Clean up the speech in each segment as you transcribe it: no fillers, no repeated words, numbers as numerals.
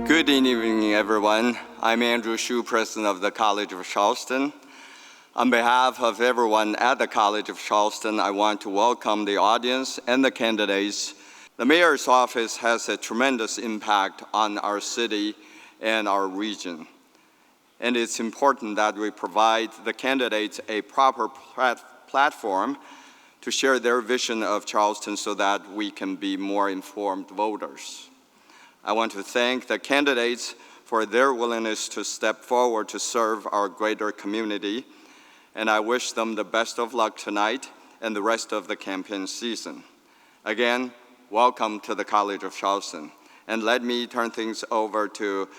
Good evening, everyone. I'm Andrew Hsu, President of the College of Charleston. On behalf of everyone at the College of Charleston, I want to welcome the audience and the candidates. The mayor's office has a tremendous impact on our city and our region. And it's important that we provide the candidates a proper platform to share their vision of Charleston so that we can be more informed voters. I want to thank the candidates for their willingness to step forward to serve our greater community, and I wish them the best of luck tonight and the rest of the campaign season. Again, welcome to the College of Charleston. And let me turn things over to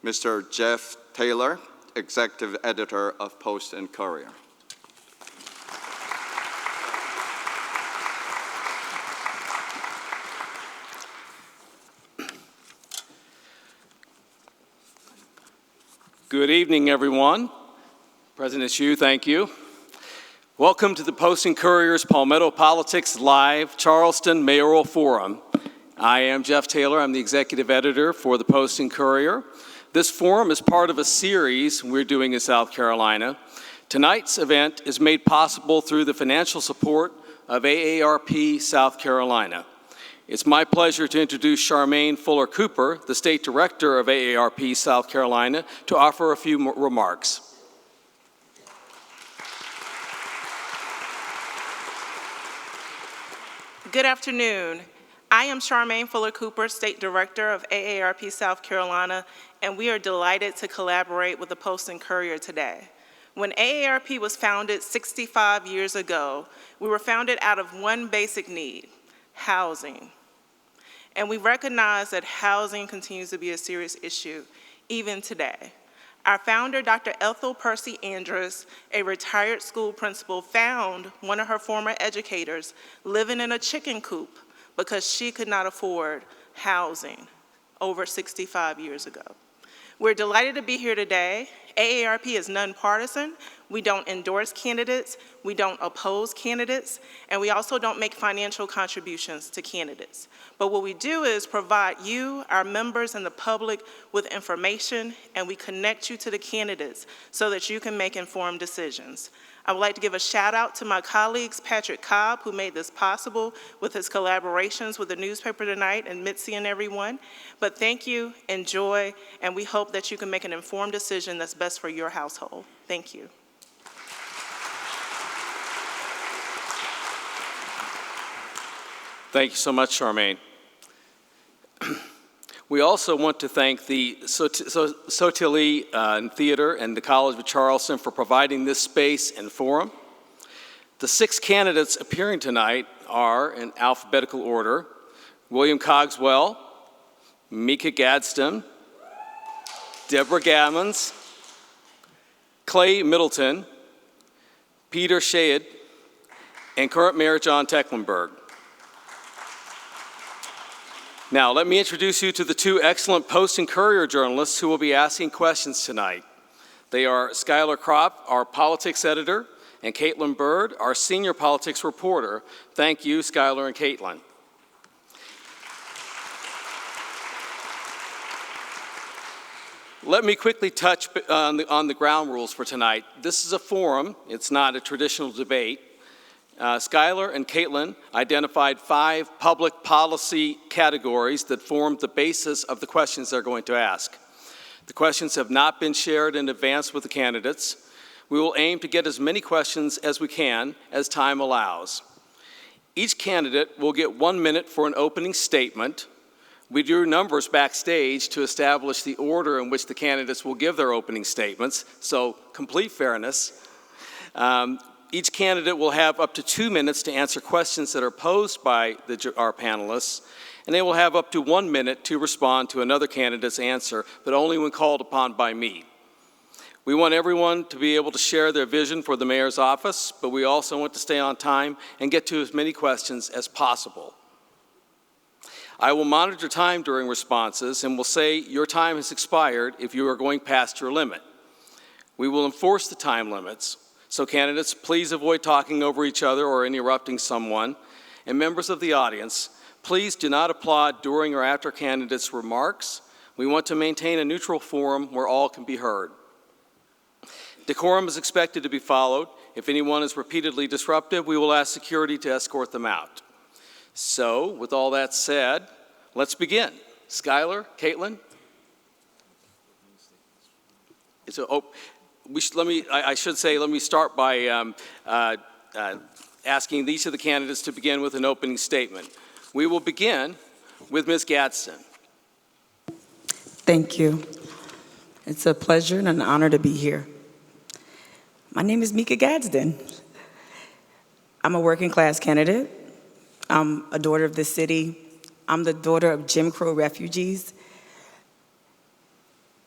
Mr. Jeff Taylor, Executive Editor of Post and Courier. Good evening, everyone. President Hsu, thank you. Welcome to the Post and Courier's Palmetto Politics Live Charleston Mayoral Forum. I am Jeff Taylor. I'm the executive editor for the Post and Courier. This forum is part of a series we're doing in South Carolina. Tonight's event is made possible through the financial support of AARP South Carolina. It's my pleasure to introduce Charmaine Fuller Cooper, the State Director of AARP South Carolina, to offer a few remarks. Good afternoon. I am Charmaine Fuller Cooper, State Director of AARP South Carolina, and we are delighted to collaborate with the Post and Courier today. When AARP was founded 65 years ago, we were founded out of one basic need: housing. And we recognize that housing continues to be a serious issue, even today. Our founder, Dr. Ethel Percy Andrus, a retired school principal, found one of her former educators living in a chicken coop because she could not afford housing over 65 years ago. We're delighted to be here today. AARP is nonpartisan. We don't endorse candidates, we don't oppose candidates, and we also don't make financial contributions to candidates. But what we do is provide you, our members, and the public with information, and we connect you to the candidates so that you can make informed decisions. I would like to give a shout out to my colleagues, Patrick Cobb, who made this possible with his collaborations with the newspaper tonight, and Mitzi and everyone. But thank you, enjoy, and we hope that you can make an informed decision that's best for your household. Thank you. Thank you so much, Charmaine. We also want to thank the Sotilli Theater and the College of Charleston for providing this space and forum. The 6 candidates appearing tonight are, in alphabetical order, William Cogswell, Mika Gadsden, Debra Gammons, Clay Middleton, Peter Shahid, and current Mayor John Tecklenburg. Now, let me introduce you to the 2 excellent Post and Courier journalists who will be asking questions tonight. They are Skylar Kropp, our politics editor, and Caitlin Bird, our senior politics reporter. Thank you, Skylar and Caitlin. Let me quickly touch on the ground rules for tonight. This is a forum. It's not a traditional debate. Skylar and Caitlin identified 5 public policy categories that form the basis of the questions they're going to ask. The questions have not been shared in advance with the candidates. We will aim to get as many questions as we can as time allows. Each candidate will get 1 minute for an opening statement. We drew numbers backstage to establish the order in which the candidates will give their opening statements, so complete fairness. Each candidate will have up to 2 minutes to answer questions that are posed by our panelists, and they will have up to 1 minute to respond to another candidate's answer, but only when called upon by me. We want everyone to be able to share their vision for the mayor's office, but we also want to stay on time and get to as many questions as possible. I will monitor time during responses and will say your time has expired if you are going past your limit. We will enforce the time limits. So candidates, please avoid talking over each other or interrupting someone. And members of the audience, please do not applaud during or after candidates' remarks. We want to maintain a neutral forum where all can be heard. Decorum is expected to be followed. If anyone is repeatedly disruptive, we will ask security to escort them out. So, with all that said, let's begin. Skylar, Caitlin? Let me start by asking each of the candidates to begin with an opening statement. We will begin with Ms. Gadsden. Thank you. It's a pleasure and an honor to be here. My name is Mika Gadsden. I'm a working class candidate. I'm a daughter of the city. I'm the daughter of Jim Crow refugees.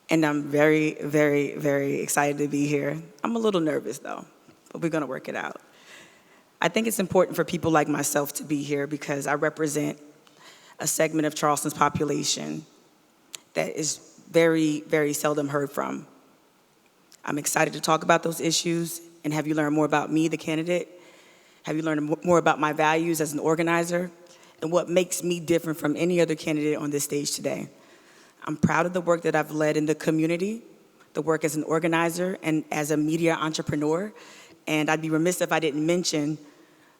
And I'm very, very, very excited to be here. I'm a little nervous though, but we're gonna work it out. I think it's important for people like myself to be here because I represent a segment of Charleston's population that is very, very seldom heard from. I'm excited to talk about those issues and have you learn more about me, the candidate, have you learn more about my values as an organizer and what makes me different from any other candidate on this stage today. I'm proud of the work that I've led in the community, the work as an organizer and as a media entrepreneur, and I'd be remiss if I didn't mention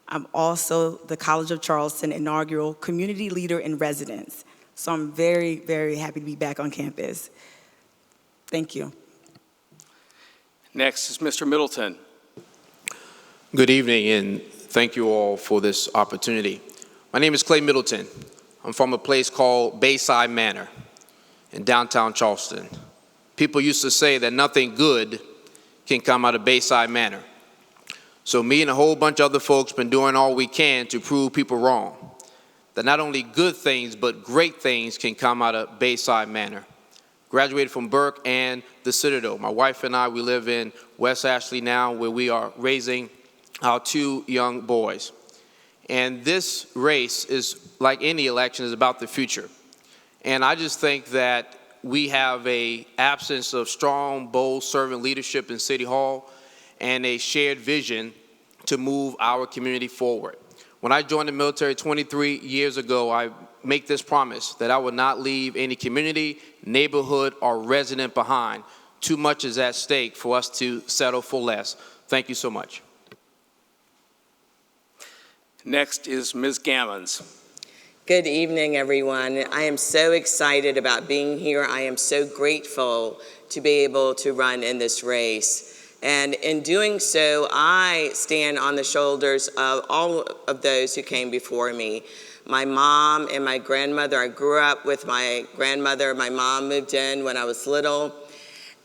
I'm also the College of Charleston inaugural community leader in residence. So I'm very, very happy to be back on campus. Thank you. Next is Mr. Middleton. Good evening, and thank you all for this opportunity. My name is Clay Middleton. I'm from a place called Bayside Manor in downtown Charleston. People used to say that nothing good can come out of Bayside Manor. So me and a whole bunch of other folks been doing all we can to prove people wrong. That not only good things, but great things can come out of Bayside Manor. Graduated from Burke and the Citadel. My wife and I, we live in West Ashley now, where we are raising our 2 young boys. And this race is, like any election, is about the future. And I just think that we have an absence of strong, bold servant leadership in City Hall and a shared vision to move our community forward. When I joined the military 23 years ago, I make this promise that I would not leave any community, neighborhood, or resident behind. Too much is at stake for us to settle for less. Thank you so much. Next is Ms. Gammons. Good evening, everyone. I am so excited about being here. I am so grateful to be able to run in this race. And in doing so, I stand on the shoulders of all of those who came before me. My mom and my grandmother, I grew up with my grandmother. My mom moved in when I was little.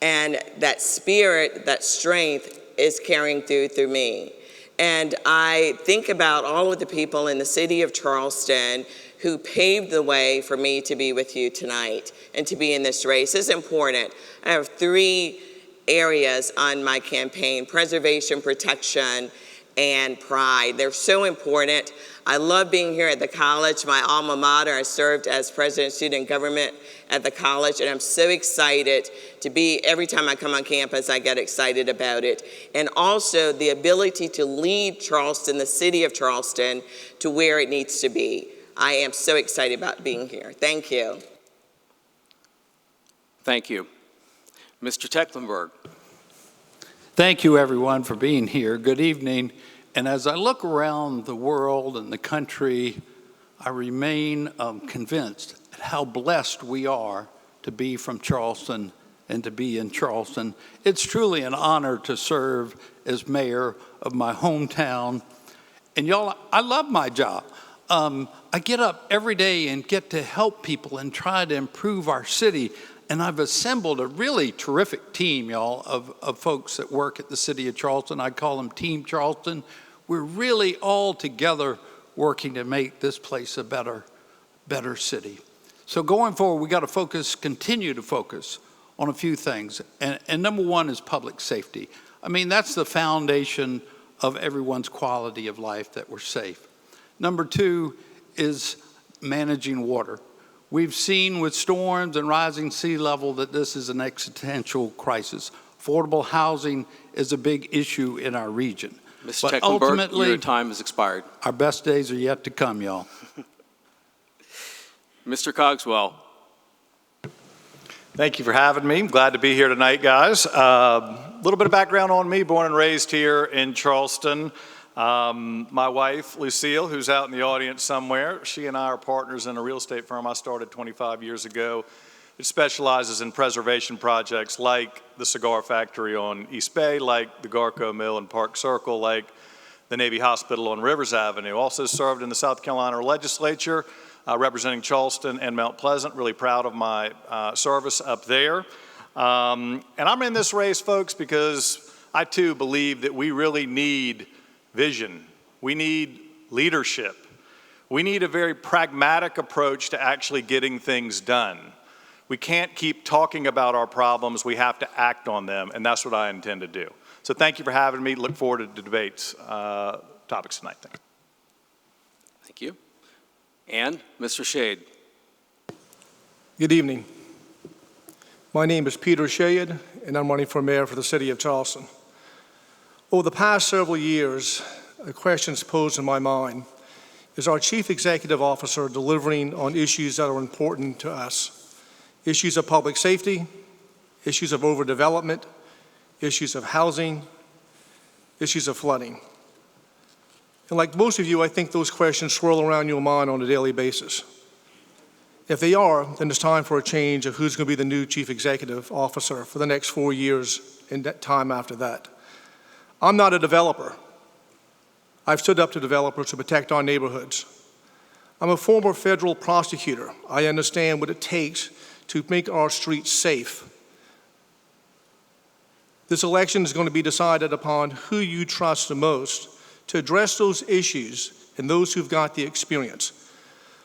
And that spirit, that strength is carrying through me. And I think about all of the people in the city of Charleston who paved the way for me to be with you tonight and to be in this race. It's important. I have 3 areas on my campaign: preservation, protection, and pride. They're so important. I love being here at the college, my alma mater. I served as president of student government at the college, and I'm so excited to be, every time I come on campus, I get excited about it. And also the ability to lead Charleston, the city of Charleston, to where it needs to be. I am so excited about being here. Thank you. Thank you. Mr. Tecklenburg. Thank you, everyone, for being here. Good evening. And as I look around the world and the country, I remain convinced at how blessed we are to be from Charleston and to be in Charleston. It's truly an honor to serve as mayor of my hometown. And y'all, I love my job. I get up every day and get to help people and try to improve our city. And I've assembled a really terrific team, y'all, of folks that work at the city of Charleston. I call them Team Charleston. We're really all together working to make this place a better city. So going forward, we got to continue to focus on a few things. And number 1 is public safety. I mean, that's the foundation of everyone's quality of life, that we're safe. Number 2 is managing water. We've seen with storms and rising sea level that this is an existential crisis. Affordable housing is a big issue in our region. Mr. Tecklenburg, your time has expired. Our best days are yet to come, y'all. Mr. Cogswell. Thank you for having me. I'm glad to be here tonight, guys. A little bit of background on me, born and raised here in Charleston. My wife, Lucille, who's out in the audience somewhere, she and I are partners in a real estate firm I started 25 years ago. It specializes in preservation projects like the cigar factory on East Bay, like the Garco Mill in Park Circle, like the Navy Hospital on Rivers Avenue. Also served in the South Carolina legislature, representing Charleston and Mount Pleasant. Really proud of my service up there. And I'm in this race, folks, because I too believe that we really need vision. We need leadership. We need a very pragmatic approach to actually getting things done. We can't keep talking about our problems. We have to act on them, and that's what I intend to do. So thank you for having me. Look forward to the debates, topics tonight. Thank you. Thank you. And Mr. Shahid. Good evening. My name is Peter Shahid, and I'm running for mayor for the city of Charleston. Over the past several years, a question posed in my mind: is our chief executive officer delivering on issues that are important to us? Issues of public safety, issues of overdevelopment, issues of housing, issues of flooding. And like most of you, I think those questions swirl around your mind on a daily basis. If they are, then it's time for a change of who's going to be the new chief executive officer for the next 4 years and that time after that. I'm not a developer. I've stood up to developers to protect our neighborhoods. I'm a former federal prosecutor. I understand what it takes to make our streets safe. This election is going to be decided upon who you trust the most to address those issues and those who've got the experience.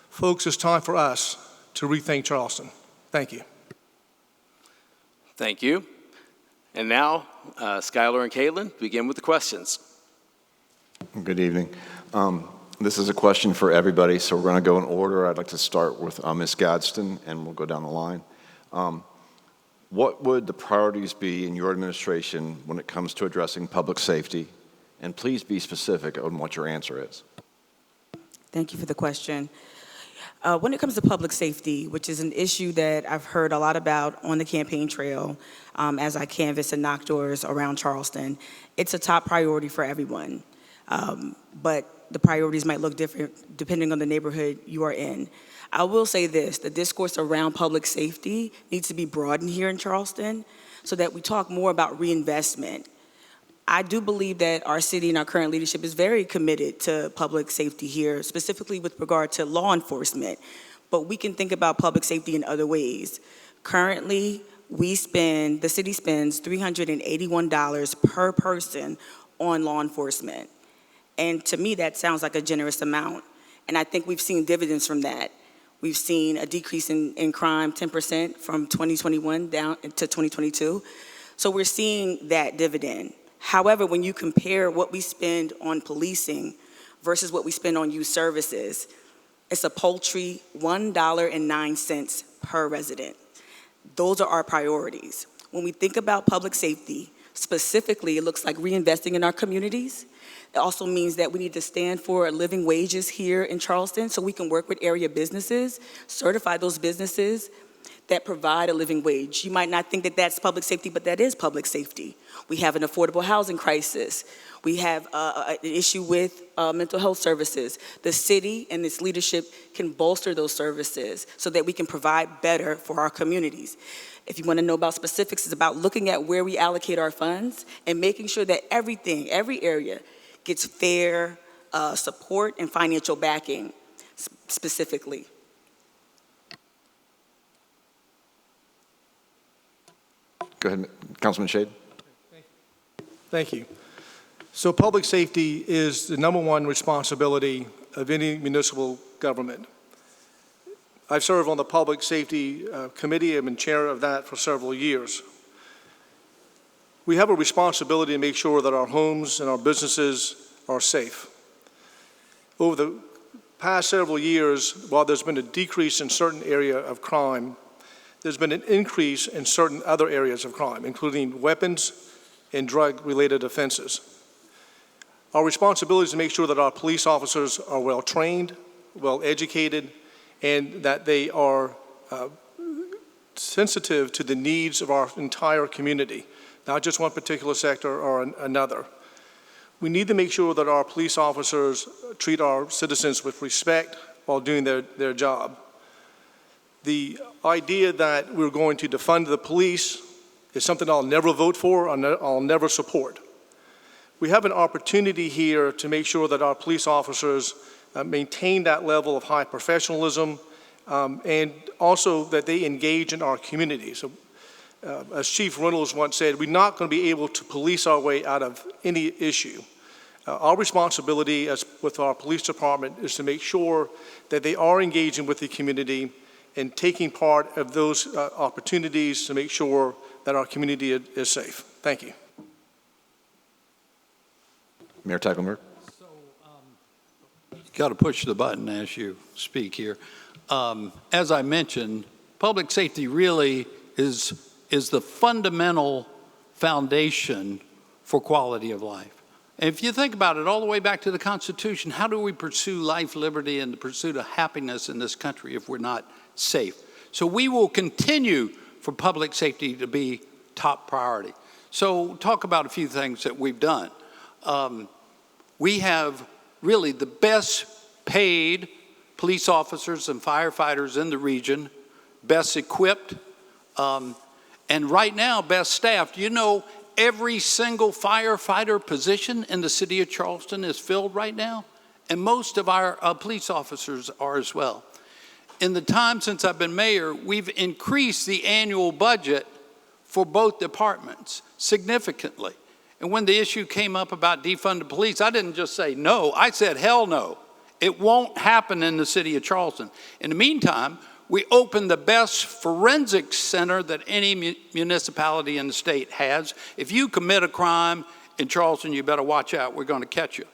Folks, it's time for us to rethink Charleston. Thank you. Thank you. And now, Skylar and Caitlin, begin with the questions. Good evening. This is a question for everybody, so we're going to go in order. I'd like to start with Ms. Gadsden, and we'll go down the line. What would the priorities be in your administration when it comes to addressing public safety? And please be specific on what your answer is. Thank you for the question. When it comes to public safety, which is an issue that I've heard a lot about on the campaign trail as I canvass and knock doors around Charleston, it's a top priority for everyone. But the priorities might look different depending on the neighborhood you are in. I will say this: the discourse around public safety needs to be broadened here in Charleston so that we talk more about reinvestment. I do believe that our city and our current leadership is very committed to public safety here, specifically with regard to law enforcement. But we can think about public safety in other ways. Currently, the city spends $381 per person on law enforcement. And to me, that sounds like a generous amount. And I think we've seen dividends from that. We've seen a decrease in crime, 10% from 2021 down to 2022. So we're seeing that dividend. However, when you compare what we spend on policing versus what we spend on youth services, it's a paltry $1.09 per resident. Those are our priorities. When we think about public safety, specifically, it looks like reinvesting in our communities. It also means that we need to stand for living wages here in Charleston so we can work with area businesses, certify those businesses that provide a living wage. You might not think that that's public safety, but that is public safety. We have an affordable housing crisis. We have an issue with mental health services. The city and its leadership can bolster those services so that we can provide better for our communities. If you want to know about specifics, it's about looking at where we allocate our funds and making sure that every area gets fair support and financial backing specifically. Go ahead, Councilman Shahid. Thank you. So public safety is the #1 responsibility of any municipal government. I've served on the Public Safety Committee. I've been chair of that for several years. We have a responsibility to make sure that our homes and our businesses are safe. Over the past several years, while there's been a decrease in certain area of crime, there's been an increase in certain other areas of crime, including weapons and drug-related offenses. Our responsibility is to make sure that our police officers are well-trained, well-educated, and that they are sensitive to the needs of our entire community, not just one particular sector or another. We need to make sure that our police officers treat our citizens with respect while doing their job. The idea that we're going to defund the police is something I'll never vote for, I'll never support. We have an opportunity here to make sure that our police officers maintain that level of high professionalism and also that they engage in our community. So, as Chief Reynolds once said, we're not going to be able to police our way out of any issue. Our responsibility with our police department is to make sure that they are engaging with the community and taking part of those opportunities to make sure that our community is safe. Thank you. Mayor Tecklenburg. So, you got to push the button as you speak here. As I mentioned, public safety really is the fundamental foundation for quality of life. And if you think about it all the way back to the Constitution, how do we pursue life, liberty, and the pursuit of happiness in this country if we're not safe? So we will continue for public safety to be top priority. So talk about a few things that we've done. We have really the best paid police officers and firefighters in the region, best equipped, and right now best staffed. You know, every single firefighter position in the city of Charleston is filled right now, and most of our police officers are as well. In the time since I've been mayor, we've increased the annual budget for both departments significantly. And when the issue came up about defund the police, I didn't just say no, I said hell no. It won't happen in the city of Charleston. In the meantime, we opened the best forensics center that any municipality in the state has. If you commit a crime in Charleston, you better watch out. We're going to catch you.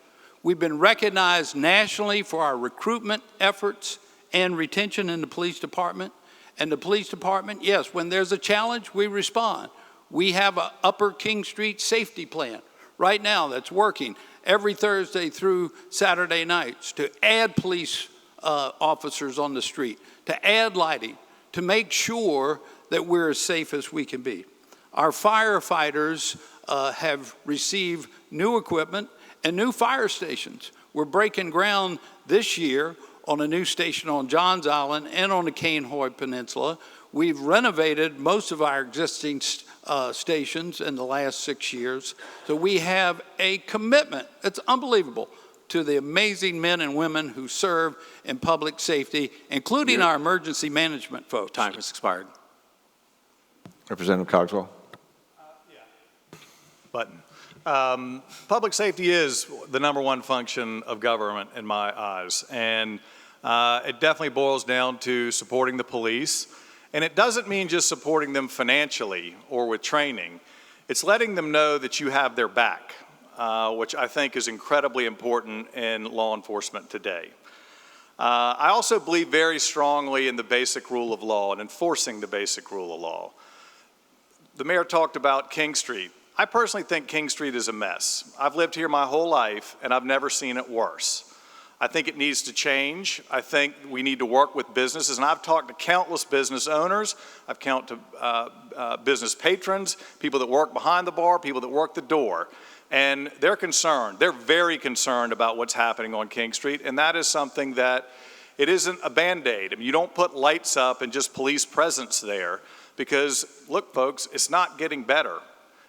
We've been recognized nationally for our recruitment efforts and retention in the police department. And the police department, yes, when there's a challenge, we respond. We have an Upper King Street safety plan right now that's working every Thursday through Saturday nights to add police officers on the street, to add lighting, to make sure that we're as safe as we can be. Our firefighters have received new equipment and new fire stations. We're breaking ground this year on a new station on Johns Island and on the Cane-Hoy Peninsula. We've renovated most of our existing stations in the last 6 years. So we have a commitment, it's unbelievable, to the amazing men and women who serve in public safety, including our emergency management folks. Time has expired. Representative Cogswell. Button. Public safety is the #1 function of government in my eyes, and it definitely boils down to supporting the police. And it doesn't mean just supporting them financially or with training. It's letting them know that you have their back, which I think is incredibly important in law enforcement today. I also believe very strongly in the basic rule of law and enforcing the basic rule of law. The mayor talked about King Street. I personally think King Street is a mess. I've lived here my whole life, and I've never seen it worse. I think it needs to change. I think we need to work with businesses, and I've talked to countless business owners. I've talked to business patrons, people that work behind the bar, people that work the door, and they're concerned. They're very concerned about what's happening on King Street, and that is something that it isn't a Band-Aid. I mean, you don't put lights up and just police presence there because, look, folks, it's not getting better.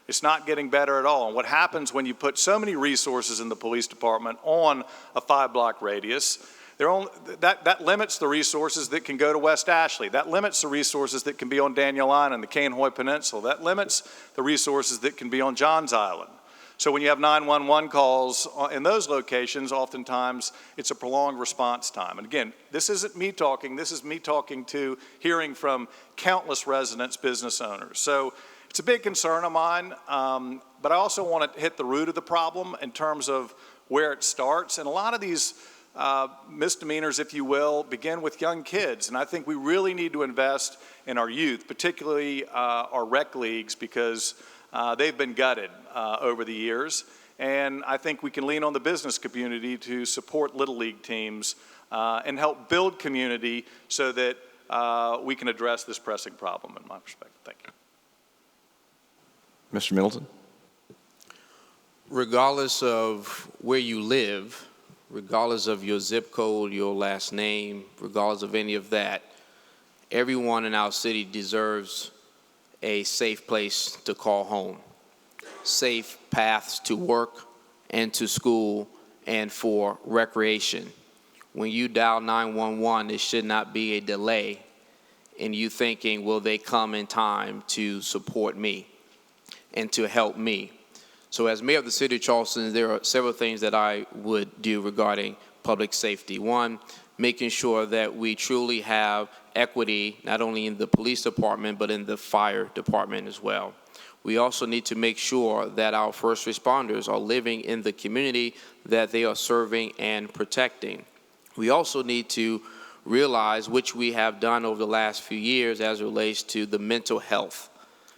It's not getting better at all. And what happens when you put so many resources in the police department on a 5-block radius, that limits the resources that can go to West Ashley. That limits the resources that can be on Daniel Island and the Cane-Hoy Peninsula. That limits the resources that can be on Johns Island. So when you have 911 calls in those locations, oftentimes it's a prolonged response time. And again, this isn't me talking. This is me talking to hearing from countless residents, business owners. So it's a big concern of mine, but I also want to hit the root of the problem in terms of where it starts. And a lot of these misdemeanors, if you will, begin with young kids. And I think we really need to invest in our youth, particularly our rec leagues, because they've been gutted over the years. And I think we can lean on the business community to support Little League teams and help build community so that we can address this pressing problem, in my perspective. Thank you. Mr. Middleton? Regardless of where you live, regardless of your zip code, your last name, regardless of any of that, everyone in our city deserves a safe place to call home, safe paths to work and to school and for recreation. When you dial 911, it should not be a delay in you thinking, will they come in time to support me and to help me? So as mayor of the city of Charleston, there are several things that I would do regarding public safety. One, making sure that we truly have equity, not only in the police department, but in the fire department as well. We also need to make sure that our first responders are living in the community that they are serving and protecting. We also need to realize, which we have done over the last few years as it relates to the mental health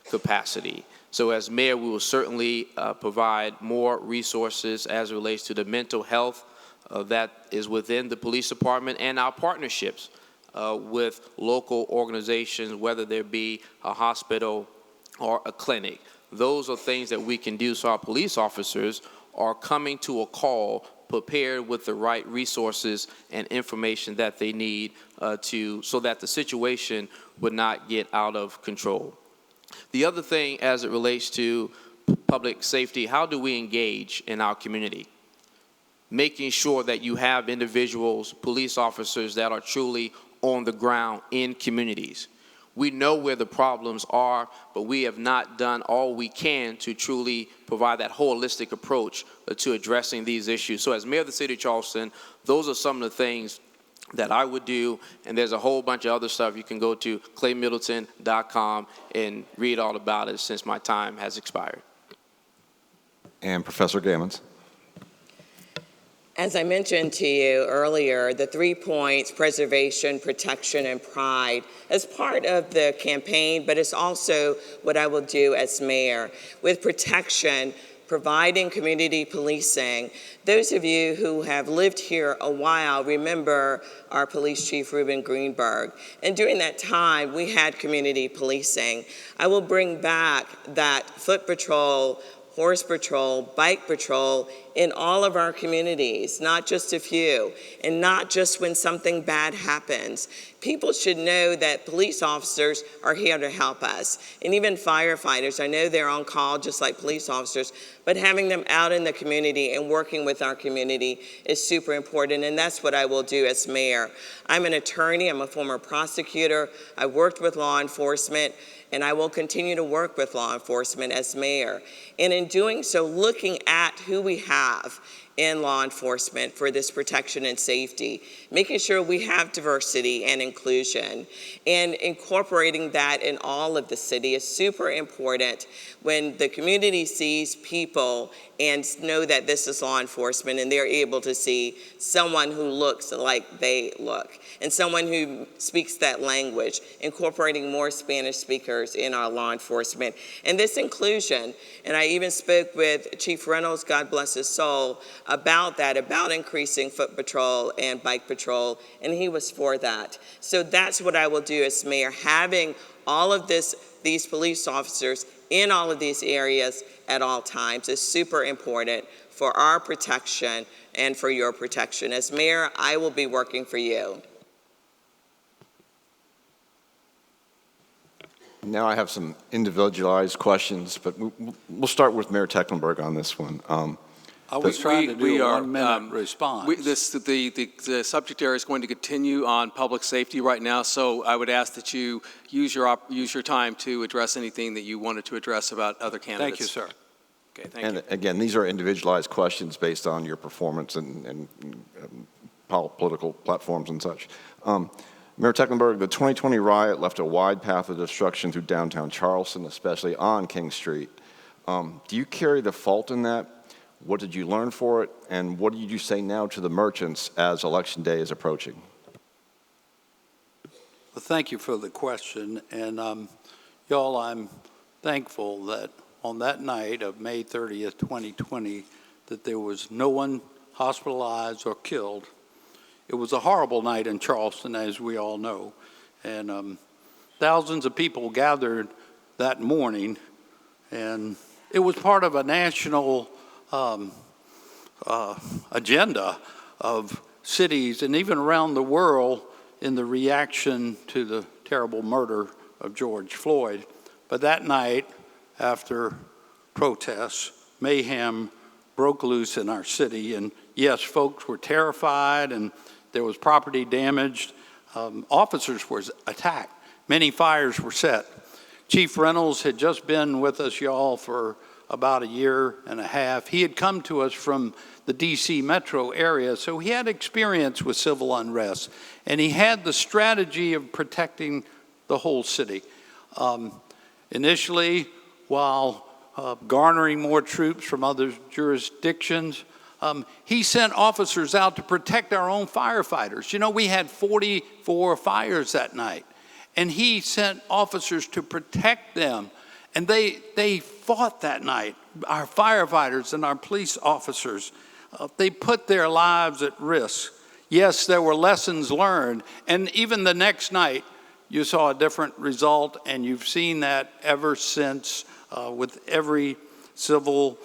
capacity. So as mayor, we will certainly provide more resources as it relates to the mental health that is within the police department and our partnerships with local organizations, whether there be a hospital or a clinic. Those are things that we can do so our police officers are coming to a call prepared with the right resources and information that they need so that the situation would not get out of control. The other thing as it relates to public safety, how do we engage in our community? Making sure that you have individuals, police officers that are truly on the ground in communities. We know where the problems are, but we have not done all we can to truly provide that holistic approach to addressing these issues. So as mayor of the city of Charleston, those are some of the things that I would do, and there's a whole bunch of other stuff. You can go to claymiddleton.com and read all about it since my time has expired. And Professor Gammons? As I mentioned to you earlier, the 3 points, preservation, protection, and pride, is part of the campaign, but it's also what I will do as mayor. With protection, providing community policing. Those of you who have lived here a while remember our police chief, Reuben Greenberg. And during that time, we had community policing. I will bring back that foot patrol, horse patrol, bike patrol in all of our communities, not just a few, and not just when something bad happens. People should know that police officers are here to help us, and even firefighters. I know they're on call just like police officers, but having them out in the community and working with our community is super important, and that's what I will do as mayor. I'm an attorney, I'm a former prosecutor, I worked with law enforcement, and I will continue to work with law enforcement as mayor. And in doing so, looking at who we have in law enforcement for this protection and safety, making sure we have diversity and inclusion, and incorporating that in all of the city is super important when the community sees people and know that this is law enforcement and they're able to see someone who looks like they look and someone who speaks that language, incorporating more Spanish speakers in our law enforcement. And this inclusion, and I even spoke with Chief Reynolds, God bless his soul, about that, about increasing foot patrol and bike patrol, and he was for that. So that's what I will do as mayor, having all of these police officers in all of these areas at all times is super important for our protection and for your protection. As mayor, I will be working for you. Now I have some individualized questions, but we'll start with Mayor Tecklenburg on this one. I was trying to do a 1 minute response. The subject area is going to continue on public safety right now, so I would ask that you use your time to address anything that you wanted to address about other candidates. Thank you, sir. Okay, thank you. And again, these are individualized questions based on your performance and political platforms and such. Mayor Tecklenburg, the 2020 riot left a wide path of destruction through downtown Charleston, especially on King Street. Do you carry the fault in that? What did you learn for it? And what do you say now to the merchants as Election Day is approaching? Well, thank you for the question. And y'all, I'm thankful that on that night of May 30th, 2020, that there was no one hospitalized or killed. It was a horrible night in Charleston, as we all know. And thousands of people gathered that morning, and it was part of a national agenda of cities and even around the world in the reaction to the terrible murder of George Floyd. But that night, after protests, mayhem broke loose in our city, and yes, folks were terrified, and there was property damaged. Officers were attacked. Many fires were set. Chief Reynolds had just been with us, y'all, for about a year and a half. He had come to us from the D.C. metro area, so he had experience with civil unrest, and he had the strategy of protecting the whole city. Initially, while garnering more troops from other jurisdictions, he sent officers out to protect our own firefighters. You know, we had 44 fires that night, and he sent officers to protect them. And they fought that night, our firefighters and our police officers. They put their lives at risk. Yes, there were lessons learned. And even the next night, you saw a different result, and you've seen that ever since with every civil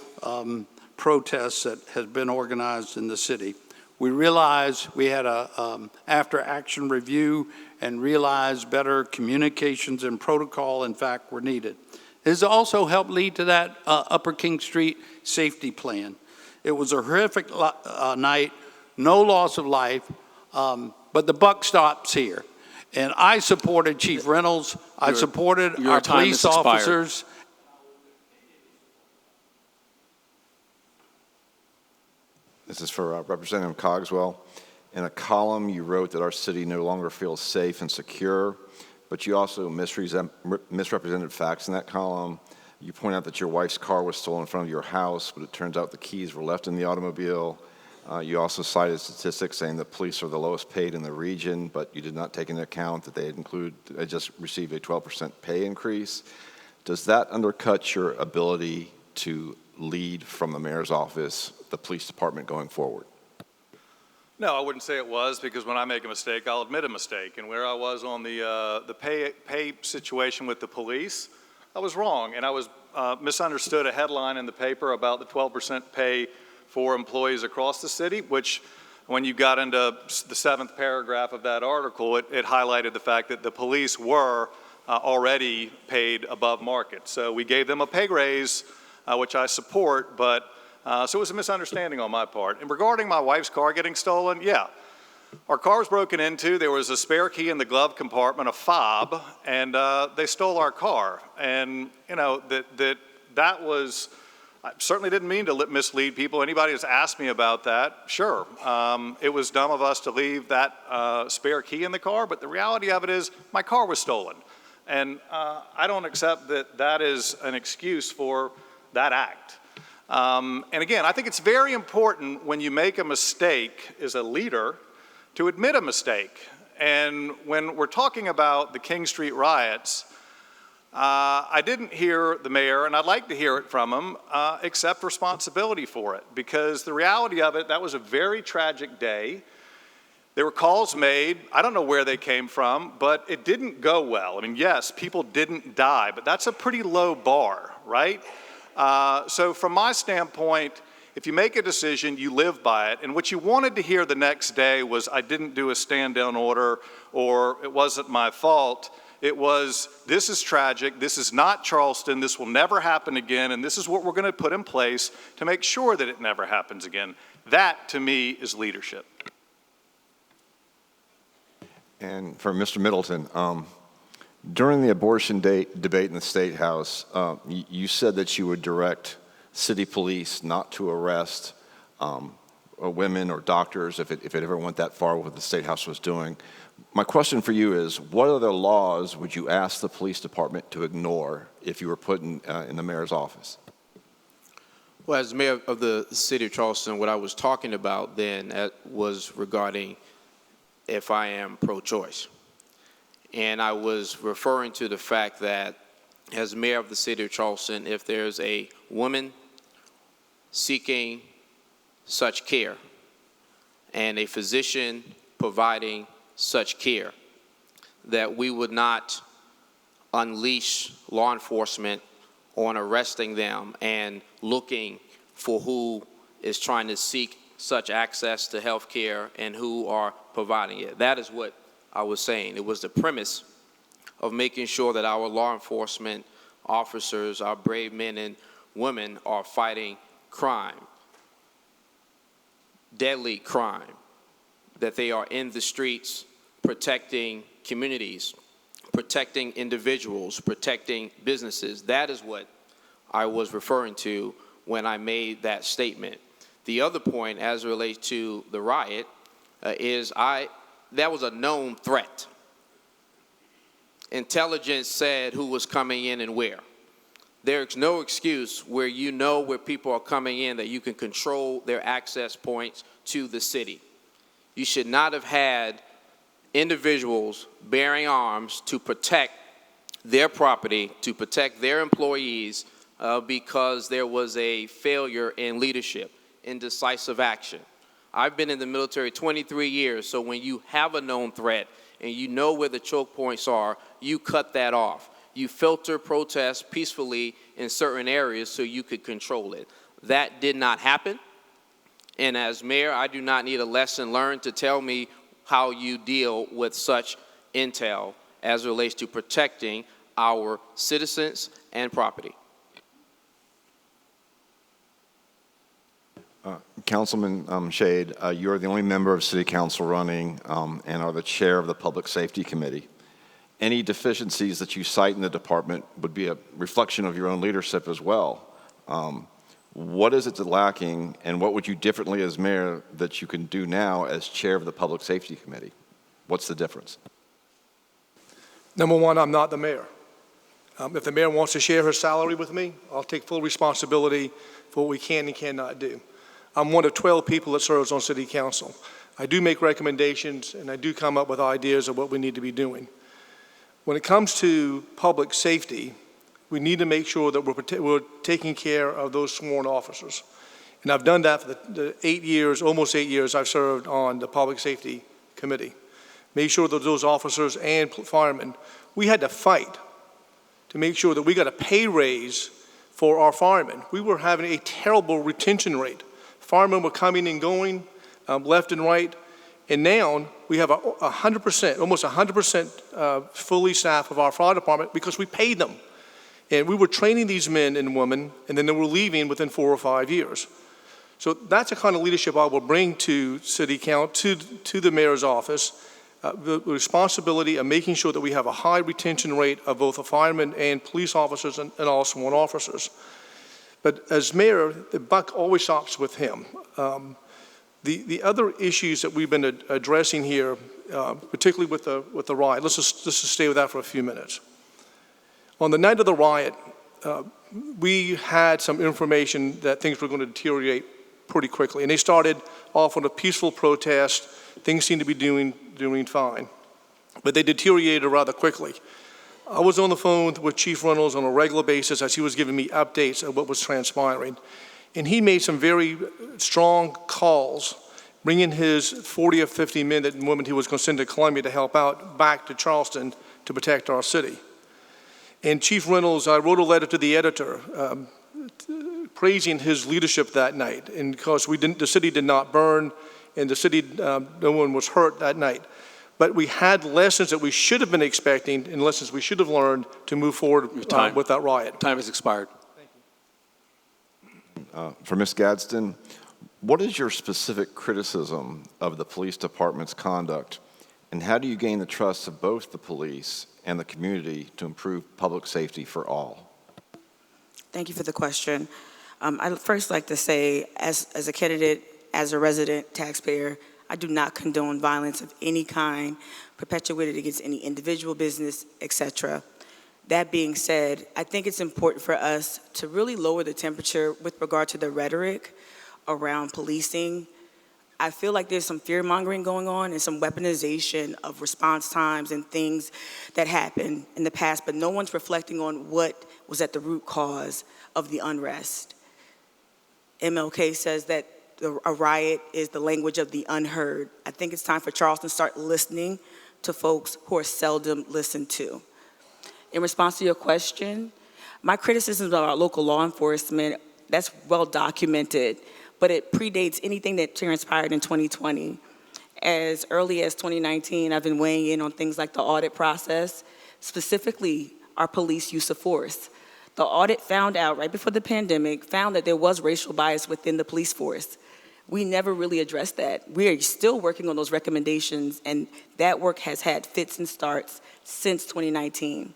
protest that has been organized in the city. We realized we had a after-action review and realized better communications and protocol, in fact, were needed. It has also helped lead to that Upper King Street safety plan. It was a horrific night, no loss of life, but the buck stops here. And I supported Chief Reynolds. I supported our police officers. This is for Representative Cogswell. In a column, you wrote that our city no longer feels safe and secure, but you also misrepresented facts in that column. You point out that your wife's car was stolen in front of your house, but it turns out the keys were left in the automobile. You also cited statistics saying that police are the lowest paid in the region, but you did not take into account that they just received a 12% pay increase. Does that undercut your ability to lead from the mayor's office, the police department going forward? No, I wouldn't say it was, because when I make a mistake, I'll admit a mistake. And where I was on the pay situation with the police, I was wrong. And I was misunderstood a headline in the paper about the 12% pay for employees across the city, which when you got into the 7th paragraph of that article, it highlighted the fact that the police were already paid above market. So we gave them a pay raise, which I support, but so it was a misunderstanding on my part. And regarding my wife's car getting stolen, yeah, our car was broken into. There was a spare key in the glove compartment, a fob, and they stole our car. And you know that was. I certainly didn't mean to mislead people. Anybody that's asked me about that, sure, it was dumb of us to leave that spare key in the car. But the reality of it is, my car was stolen, and I don't accept that that is an excuse for that act. And again, I think it's very important when you make a mistake as a leader to admit a mistake. And when we're talking about the King Street riots, I didn't hear the mayor, and I'd like to hear it from him, accept responsibility for it. Because the reality of it, that was a very tragic day. There were calls made. I don't know where they came from, but it didn't go well. I mean, yes, people didn't die, but that's a pretty low bar, right? So from my standpoint, if you make a decision, you live by it. And what you wanted to hear the next day was, I didn't do a stand-down order, or it wasn't my fault. It was, this is tragic, this is not Charleston, this will never happen again, and this is what we're going to put in place to make sure that it never happens again. That, to me, is leadership. And for Mr. Middleton, during the abortion debate in the State House, you said that you would direct city police not to arrest women or doctors if it ever went that far, what the State House was doing. My question for you is, what other laws would you ask the police department to ignore if you were put in the mayor's office? Well, as mayor of the city of Charleston, what I was talking about then was regarding if I am pro-choice. And I was referring to the fact that as mayor of the city of Charleston, if there's a woman seeking such care and a physician providing such care, that we would not unleash law enforcement on arresting them and looking for who is trying to seek such access to health care and who are providing it. That is what I was saying. It was the premise of making sure that our law enforcement officers, our brave men and women, are fighting crime, deadly crime, that they are in the streets protecting communities, protecting individuals, protecting businesses. That is what I was referring to when I made that statement. The other point, as it relates to the riot, is that was a known threat. Intelligence said who was coming in and where. There's no excuse where you know where people are coming in that you can control their access points to the city. You should not have had individuals bearing arms to protect their property, to protect their employees, because there was a failure in leadership, in decisive action. I've been in the military 23 years, so when you have a known threat and you know where the choke points are, you cut that off. You filter protests peacefully in certain areas so you could control it. That did not happen. And as mayor, I do not need a lesson learned to tell me how you deal with such intel as it relates to protecting our citizens and property. Councilman Shahid, you're the only member of City Council running and are the chair of the Public Safety Committee. Any deficiencies that you cite in the department would be a reflection of your own leadership as well. What is it lacking, and what would you differently as mayor that you can do now as chair of the Public Safety Committee? What's the difference? Number one, I'm not the mayor. If the mayor wants to share her salary with me, I'll take full responsibility for what we can and cannot do. I'm one of 12 people that serves on City Council. I do make recommendations, and I do come up with ideas of what we need to be doing. When it comes to public safety, we need to make sure that we're taking care of those sworn officers. And I've done that for the 8 years, almost 8 years I've served on the Public Safety Committee. Make sure that those officers and firemen, we had to fight to make sure that we got a pay raise for our firemen. We were having a terrible retention rate. Firemen were coming and going left and right. And now we have 100%, almost 100% fully staffed of our fire department because we paid them. And we were training these men and women, and then they were leaving within 4 or 5 years. So that's the kind of leadership I will bring to City Council, to the mayor's office, the responsibility of making sure that we have a high retention rate of both the firemen and police officers and all sworn officers. But as mayor, the buck always stops with him. The other issues that we've been addressing here, particularly with the riot, let's just stay with that for a few minutes. On the night of the riot, we had some information that things were going to deteriorate pretty quickly. And they started off on a peaceful protest. Things seemed to be doing fine. But they deteriorated rather quickly. I was on the phone with Chief Reynolds on a regular basis as he was giving me updates of what was transpiring. And he made some very strong calls, bringing his 40 or 50 men and women he was going to send to Columbia to help out back to Charleston to protect our city. And Chief Reynolds, I wrote a letter to the editor praising his leadership that night. And because the city did not burn, and the city, no one was hurt that night. But we had lessons that we should have been expecting and lessons we should have learned to move forward with that riot. Time has expired. For Ms. Gadsden, what is your specific criticism of the police department's conduct, and how do you gain the trust of both the police and the community to improve public safety for all? Thank you for the question. I'd first like to say, as a candidate, as a resident taxpayer, I do not condone violence of any kind perpetuated against any individual, business, etc. That being said, I think it's important for us to really lower the temperature with regard to the rhetoric around policing. I feel like there's some fear-mongering going on and some weaponization of response times and things that happened in the past, but no one's reflecting on what was at the root cause of the unrest. MLK says that a riot is the language of the unheard. I think it's time for Charleston to start listening to folks who are seldom listened to. In response to your question, my criticisms of our local law enforcement, that's well documented, but it predates anything that transpired in 2020. As early as 2019, I've been weighing in on things like the audit process, specifically our police use of force. The audit found out right before the pandemic, found that there was racial bias within the police force. We never really addressed that. We are still working on those recommendations, and that work has had fits and starts since 2019.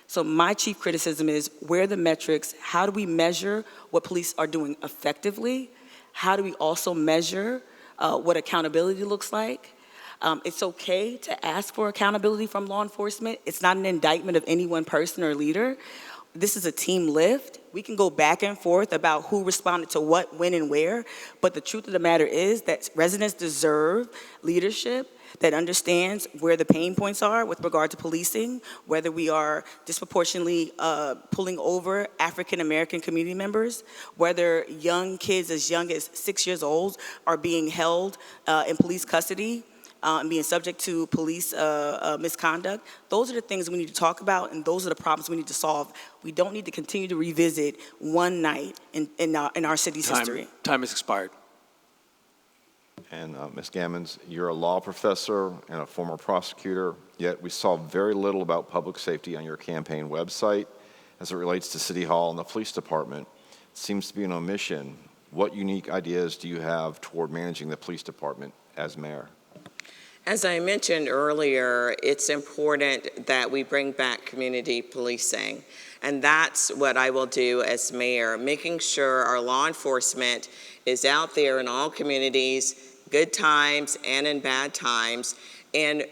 So my chief criticism is, where are the metrics? How do we measure what police are doing effectively? How do we also measure what accountability looks like? It's okay to ask for accountability from law enforcement. It's not an indictment of any one person or leader. This is a team lift. We can go back and forth about who responded to what, when, and where, but the truth of the matter is that residents deserve leadership that understands where the pain points are with regard to policing, whether we are disproportionately pulling over African American community members, whether young kids as young as 6 years old are being held in police custody and being subject to police misconduct. Those are the things we need to talk about, and those are the problems we need to solve. We don't need to continue to revisit one night in our city's history. Time has expired. And Ms. Gammons, you're a law professor and a former prosecutor, yet we saw very little about public safety on your campaign website as it relates to City Hall and the police department. It seems to be an omission. What unique ideas do you have toward managing the police department as mayor? As I mentioned earlier, it's important that we bring back community policing. And that's what I will do as mayor, making sure our law enforcement is out there in all communities, good times and in bad times, and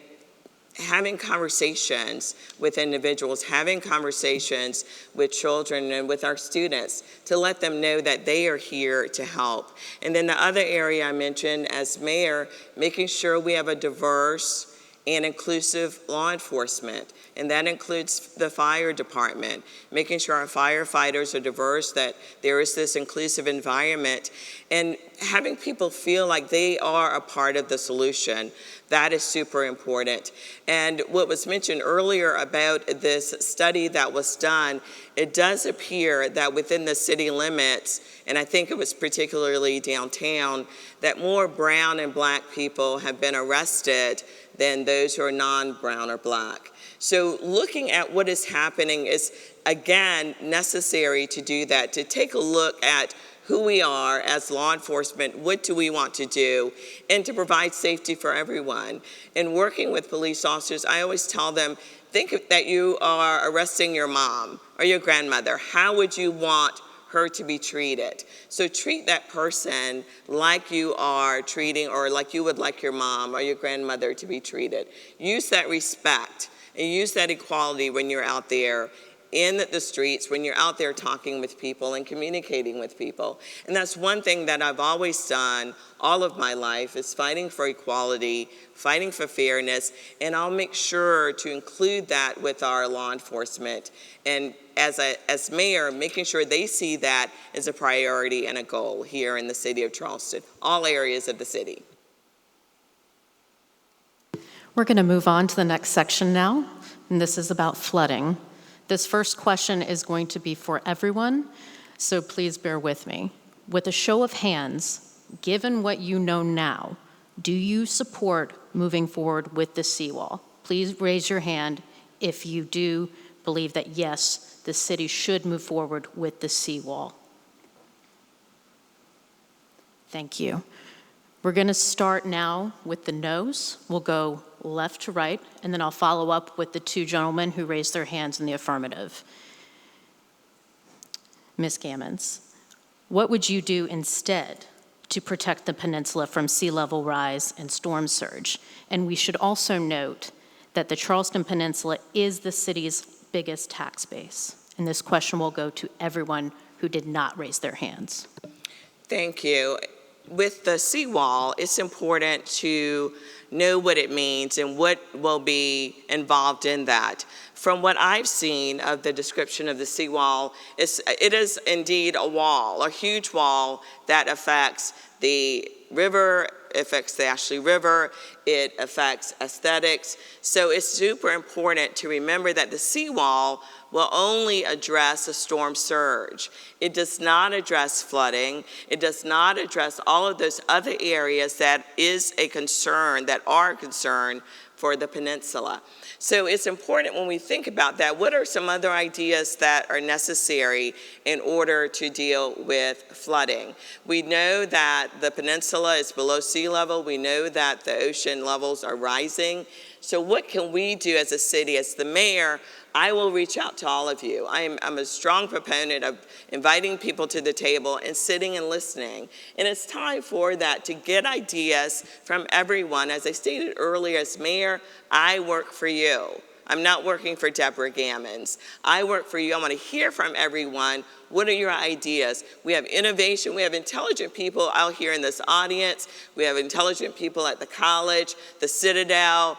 having conversations with individuals, having conversations with children and with our students to let them know that they are here to help. And then the other area I mentioned as mayor, making sure we have a diverse and inclusive law enforcement. And that includes the fire department, making sure our firefighters are diverse, that there is this inclusive environment, and having people feel like they are a part of the solution. That is super important. And what was mentioned earlier about this study that was done, it does appear that within the city limits, and I think it was particularly downtown, that more brown and black people have been arrested than those who are non-brown or black. So looking at what is happening is, again, necessary to do that, to take a look at who we are as law enforcement, what do we want to do, and to provide safety for everyone. In working with police officers, I always tell them, think that you are arresting your mom or your grandmother. How would you want her to be treated? So treat that person like you are treating, or like you would like your mom or your grandmother to be treated. Use that respect and use that equality when you're out there in the streets, when you're out there talking with people and communicating with people. And that's one thing that I've always done all of my life, is fighting for equality, fighting for fairness, and I'll make sure to include that with our law enforcement. And as mayor, making sure they see that as a priority and a goal here in the city of Charleston, all areas of the city. We're going to move on to the next section now, and this is about flooding. This first question is going to be for everyone, so please bear with me. With a show of hands, given what you know now, do you support moving forward with the seawall? Please raise your hand if you do believe that, yes, the city should move forward with the seawall. Thank you. We're going to start now with the no's. We'll go left to right, and then I'll follow up with the two gentlemen who raised their hands in the affirmative. Ms. Gammons, what would you do instead to protect the peninsula from sea level rise and storm surge? And we should also note that the Charleston Peninsula is the city's biggest tax base. And this question will go to everyone who did not raise their hands. Thank you. With the seawall, it's important to know what it means and what will be involved in that. From what I've seen of the description of the seawall, it is indeed a wall, a huge wall that affects the river affects the Ashley River, it affects aesthetics. So it's super important to remember that the seawall will only address a storm surge. It does not address flooding. It does not address all of those other areas that is a concern, that are a concern for the peninsula. So it's important when we think about that, what are some other ideas that are necessary in order to deal with flooding? We know that the peninsula is below sea level. We know that the ocean levels are rising. So what can we do as a city? As the mayor, I will reach out to all of you. I'm a strong proponent of inviting people to the table and sitting and listening. And it's time for that, to get ideas from everyone. As I stated earlier, as mayor, I work for you. I'm not working for Debra Gammons. I work for you. I want to hear from everyone. What are your ideas? We have innovation. We have intelligent people out here in this audience. We have intelligent people at the college, the Citadel,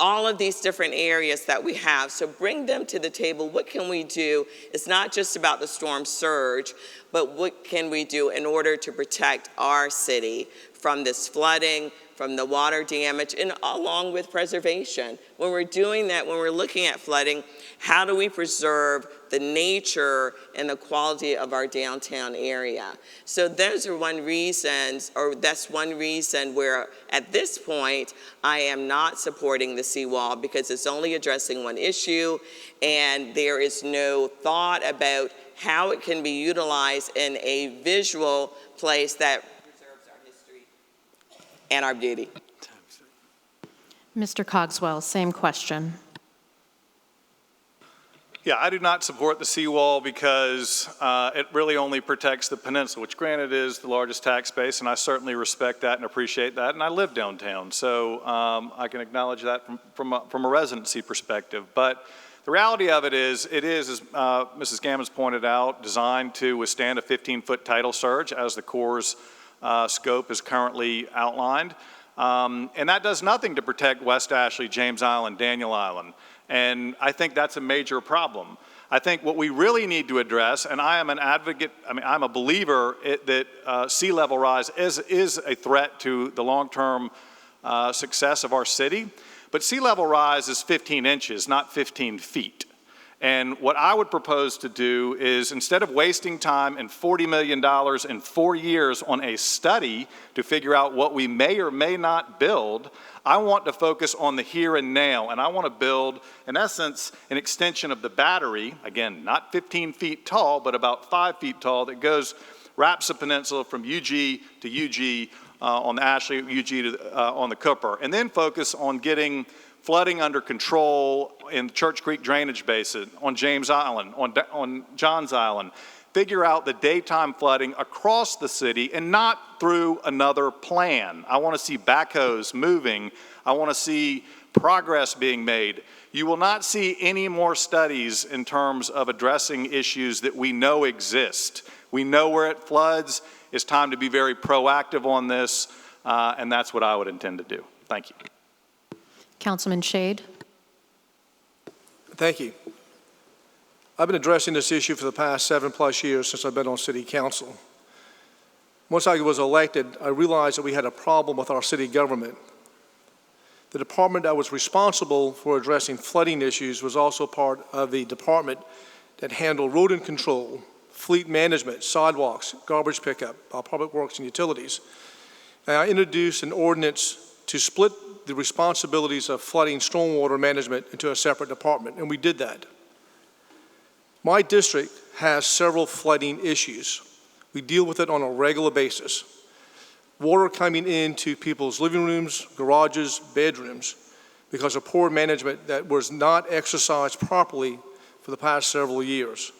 all of these different areas that we have. So bring them to the table. What can we do? It's not just about the storm surge, but what can we do in order to protect our city from this flooding, from the water damage, and along with preservation. When we're doing that, when we're looking at flooding, how do we preserve the nature and the quality of our downtown area? So those are one reasons, or that's one reason where at this point, I am not supporting the seawall, because it's only addressing one issue, and there is no thought about how it can be utilized in a visual place that preserves our history and our beauty. Mr. Cogswell, same question. Yeah, I do not support the seawall because it really only protects the peninsula, which granted is the largest tax base, and I certainly respect that and appreciate that, and I live downtown, so I can acknowledge that from a residency perspective. But the reality of it is, as Mrs. Gammons pointed out, designed to withstand a 15-foot tidal surge as the Corps' scope is currently outlined. And that does nothing to protect West Ashley, James Island, Daniel Island. And I think that's a major problem. I think what we really need to address, and I am an advocate, I'm a believer that sea level rise is a threat to the long-term success of our city. But sea level rise is 15 inches, not 15 feet. And what I would propose to do is, instead of wasting time and $40 million in 4 years on a study to figure out what we may or may not build, I want to focus on the here and now. And I want to build, in essence, an extension of the battery, again, not 15 feet tall, but about 5 feet tall, that wraps the peninsula from UG to UG on the Ashley, UG to, on the Cooper. And then focus on getting flooding under control in the Church Creek Drainage Basin, on James Island, on Johns Island. Figure out the daytime flooding across the city and not through another plan. I want to see backhoes moving. I want to see progress being made. You will not see any more studies in terms of addressing issues that we know exist. We know where it floods. It's time to be very proactive on this, and that's what I would intend to do. Thank you. Councilman Shahid. Thank you. I've been addressing this issue for the past 7+ years since I've been on city council. Once I was elected, I realized that we had a problem with our city government. The department that was responsible for addressing flooding issues was also part of the department that handled rodent control, fleet management, sidewalks, garbage pickup, public works and utilities. And I introduced an ordinance to split the responsibilities of flooding stormwater management into a separate department, and we did that. My district has several flooding issues. We deal with it on a regular basis. Water coming into people's living rooms, garages, bedrooms, because of poor management that was not exercised properly for the past several years.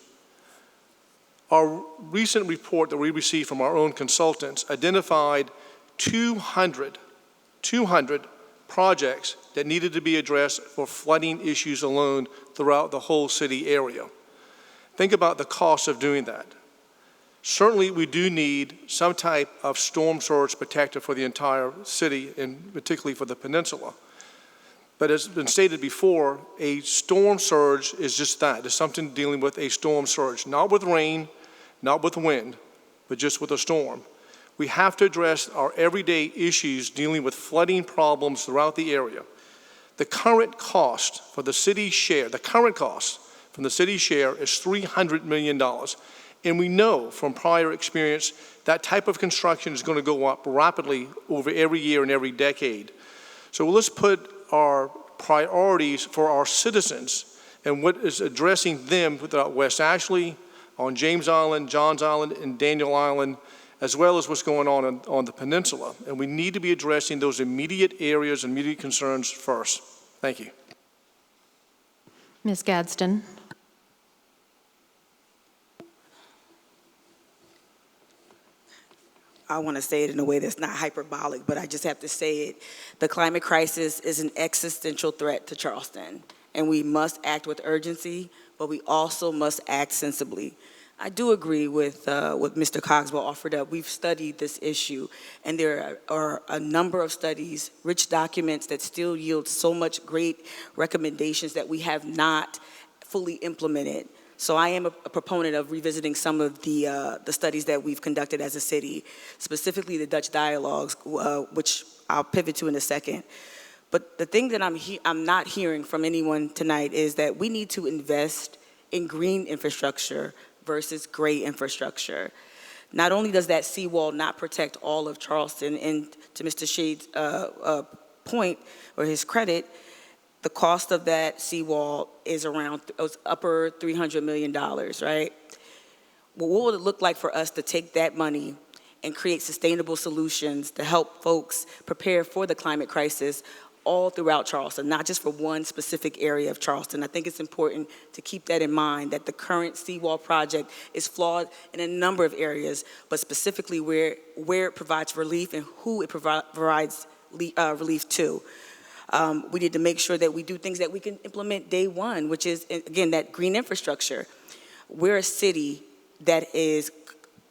Our recent report that we received from our own consultants identified 200 projects that needed to be addressed for flooding issues alone throughout the whole city area. Think about the cost of doing that. Certainly, we do need some type of storm surge protector for the entire city, and particularly for the peninsula. But as has been stated before, a storm surge is just that. It's something dealing with a storm surge, not with rain, not with wind, but just with a storm. We have to address our everyday issues dealing with flooding problems throughout the area. The current cost for the city share, the current cost from the city share is $300 million. And we know from prior experience that type of construction is going to go up rapidly over every year and every decade. So let's put our priorities for our citizens and what is addressing them throughout West Ashley, on James Island, Johns Island, and Daniel Island, as well as what's going on the peninsula. And we need to be addressing those immediate areas and immediate concerns first. Thank you. Ms. Gadsden. I want to say it in a way that's not hyperbolic, but I just have to say it. The climate crisis is an existential threat to Charleston, and we must act with urgency, but we also must act sensibly. I do agree with what Mr. Cogswell offered up. We've studied this issue, and there are a number of studies, rich documents that still yield so much great recommendations that we have not fully implemented. So I am a proponent of revisiting some of the studies that we've conducted as a city, specifically the Dutch dialogues, which I'll pivot to in a second. But the thing that I'm not hearing from anyone tonight is that we need to invest in green infrastructure versus gray infrastructure. Not only does that seawall not protect all of Charleston, and to Mr. Shahid's point, or his credit, the cost of that seawall is around upper $300 million, right? Well, what would it look like for us to take that money and create sustainable solutions to help folks prepare for the climate crisis all throughout Charleston, not just for one specific area of Charleston? I think it's important to keep that in mind, that the current seawall project is flawed in a number of areas, but specifically where it provides relief and who it provides relief to. We need to make sure that we do things that we can implement day one, which is, again, that green infrastructure. We're a city that is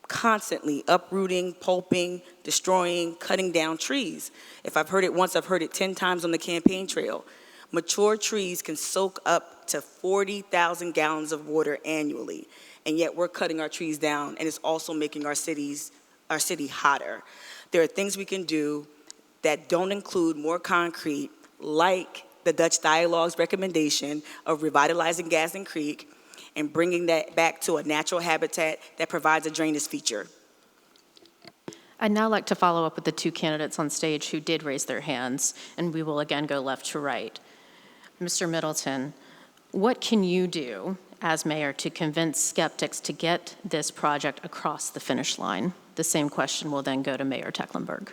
constantly uprooting, pulping, destroying, cutting down trees. If I've heard it once, I've heard it 10 times on the campaign trail. Mature trees can soak up to 40,000 gallons of water annually, and yet we're cutting our trees down, and it's also making our city hotter. There are things we can do that don't include more concrete, like the Dutch Dialogue's recommendation of revitalizing Gadsden Creek and bringing that back to a natural habitat that provides a drainage feature. I'd now like to follow up with the two candidates on stage who did raise their hands, and we will again go left to right. Mr. Middleton, what can you do as mayor to convince skeptics to get this project across the finish line? The same question will then go to Mayor Tecklenburg.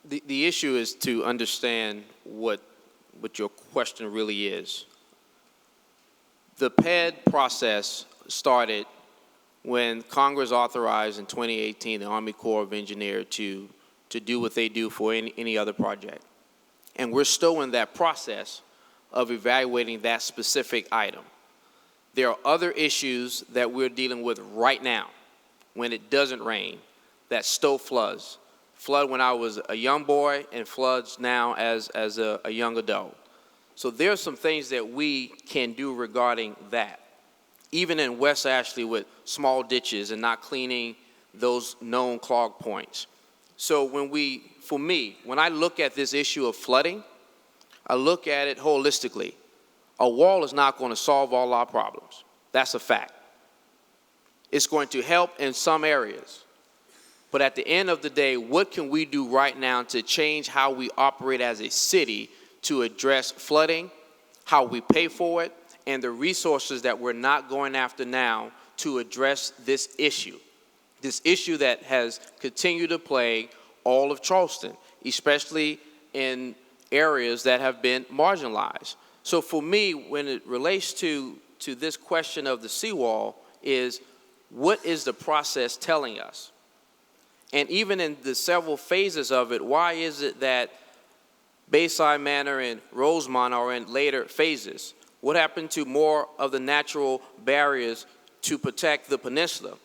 The issue is to understand what your question really is. The PED process started when Congress authorized in 2018 the Army Corps of Engineers to do what they do for any other project. And we're still in that process of evaluating that specific item. There are other issues that we're dealing with right now when it doesn't rain, that still floods. Flood when I was a young boy and floods now as a young adult. So there are some things that we can do regarding that. Even in West Ashley with small ditches and not cleaning those known clog points. So for me, when I look at this issue of flooding, I look at it holistically. A wall is not going to solve all our problems. That's a fact. It's going to help in some areas. But at the end of the day, what can we do right now to change how we operate as a city to address flooding, how we pay for it, and the resources that we're not going after now to address this issue that has continued to plague all of Charleston, especially in areas that have been marginalized. So for me, when it relates to this question of the seawall, is what is the process telling us? And even in the several phases of it, why is it that Bayside Manor and Rosemont are in later phases? What happened to more of the natural barriers to protect the peninsula?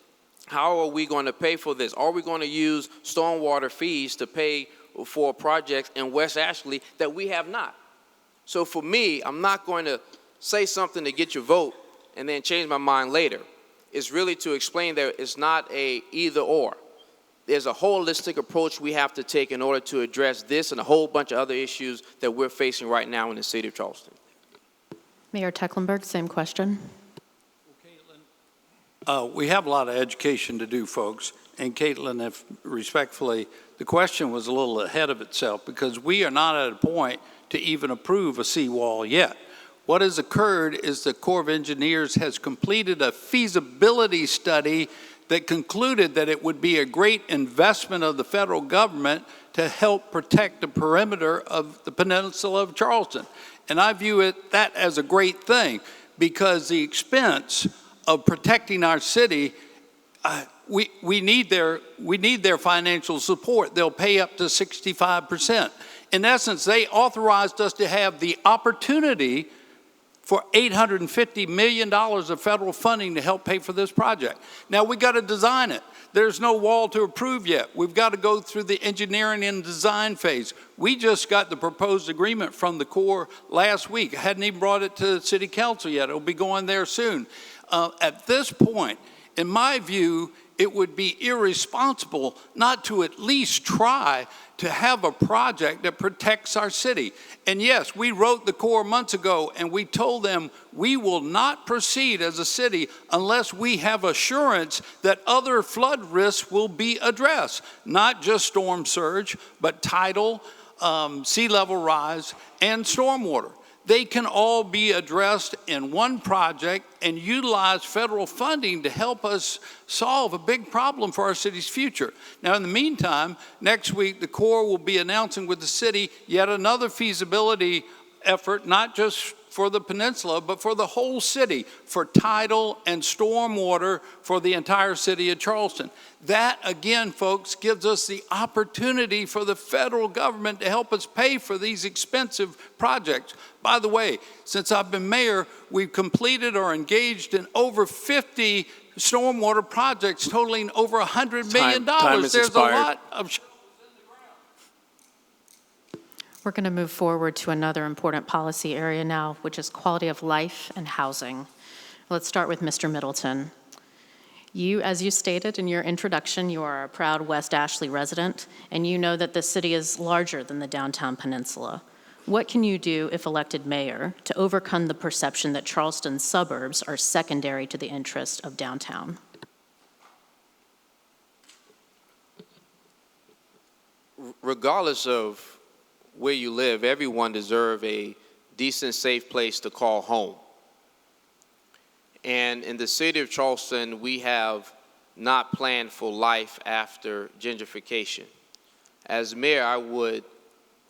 How are we going to pay for this? Are we going to use stormwater fees to pay for projects in West Ashley that we have not? So for me, I'm not going to say something to get your vote and then change my mind later. It's really to explain that it's not a either or. there's a holistic approach we have to take in order to address this and a whole bunch of other issues that we're facing right now in the city of Charleston. Mayor Tecklenburg, same question. We have a lot of education to do, folks. And Caitlin, if respectfully, the question was a little ahead of itself because we are not at a point to even approve a seawall yet. What has occurred is the Corps of Engineers has completed a feasibility study that concluded that it would be a great investment of the federal government to help protect the perimeter of the peninsula of Charleston. And I view that as a great thing because the expense of protecting our city, we need their financial support. They'll pay up to 65%. In essence, they authorized us to have the opportunity for $850 million of federal funding to help pay for this project. Now, we got to design it. There's no wall to approve yet. We've got to go through the engineering and design phase. We just got the proposed agreement from the Corps last week. I hadn't even brought it to City Council yet. It'll be going there soon. At this point, in my view, it would be irresponsible not to at least try to have a project that protects our city. And yes, we wrote the Corps months ago and we told them we will not proceed as a city unless we have assurance that other flood risks will be addressed, not just storm surge, but tidal, sea level rise, and stormwater. They can all be addressed in one project and utilize federal funding to help us solve a big problem for our city's future. Now, in the meantime, next week, the Corps will be announcing with the city yet another feasibility effort, not just for the peninsula, but for the whole city, for tidal and stormwater for the entire city of Charleston. That, again, folks, gives us the opportunity for the federal government to help us pay for these expensive projects. By the way, since I've been mayor, we've completed or engaged in over 50 stormwater projects totaling over $100 million. Time has There's expired. a lot of We're going to move forward to another important policy area now, which is quality of life and housing. Let's start with Mr. Middleton. You, as you stated in your introduction, you are a proud West Ashley resident, and you know that the city is larger than the downtown peninsula. What can you do, if elected mayor, to overcome the perception that Charleston's suburbs are secondary to the interest of downtown? Regardless of where you live, everyone deserves a decent, safe place to call home. And in the city of Charleston, we have not planned for life after gentrification. As mayor, I would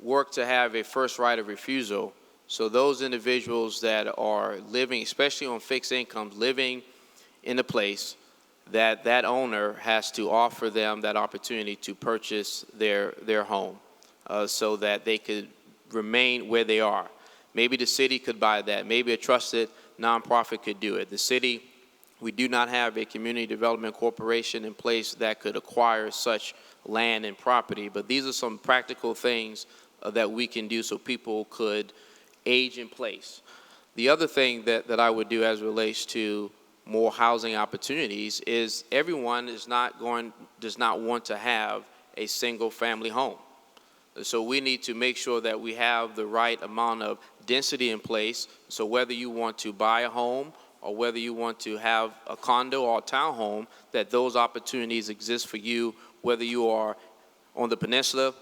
work to have a first right of refusal, so those individuals that are living, especially on fixed incomes, living in a place that that owner has to offer them that opportunity to purchase their home. So that they could remain where they are. Maybe the city could buy that. Maybe a trusted nonprofit could do it. The city, we do not have a community development corporation in place that could acquire such land and property, but these are some practical things that we can do so people could age in place. The other thing that I would do as it relates to more housing opportunities is everyone does not want to have a single family home. So we need to make sure that we have the right amount of density in place. So whether you want to buy a home or whether you want to have a condo or a townhome, that those opportunities exist for you, whether you are on the peninsula,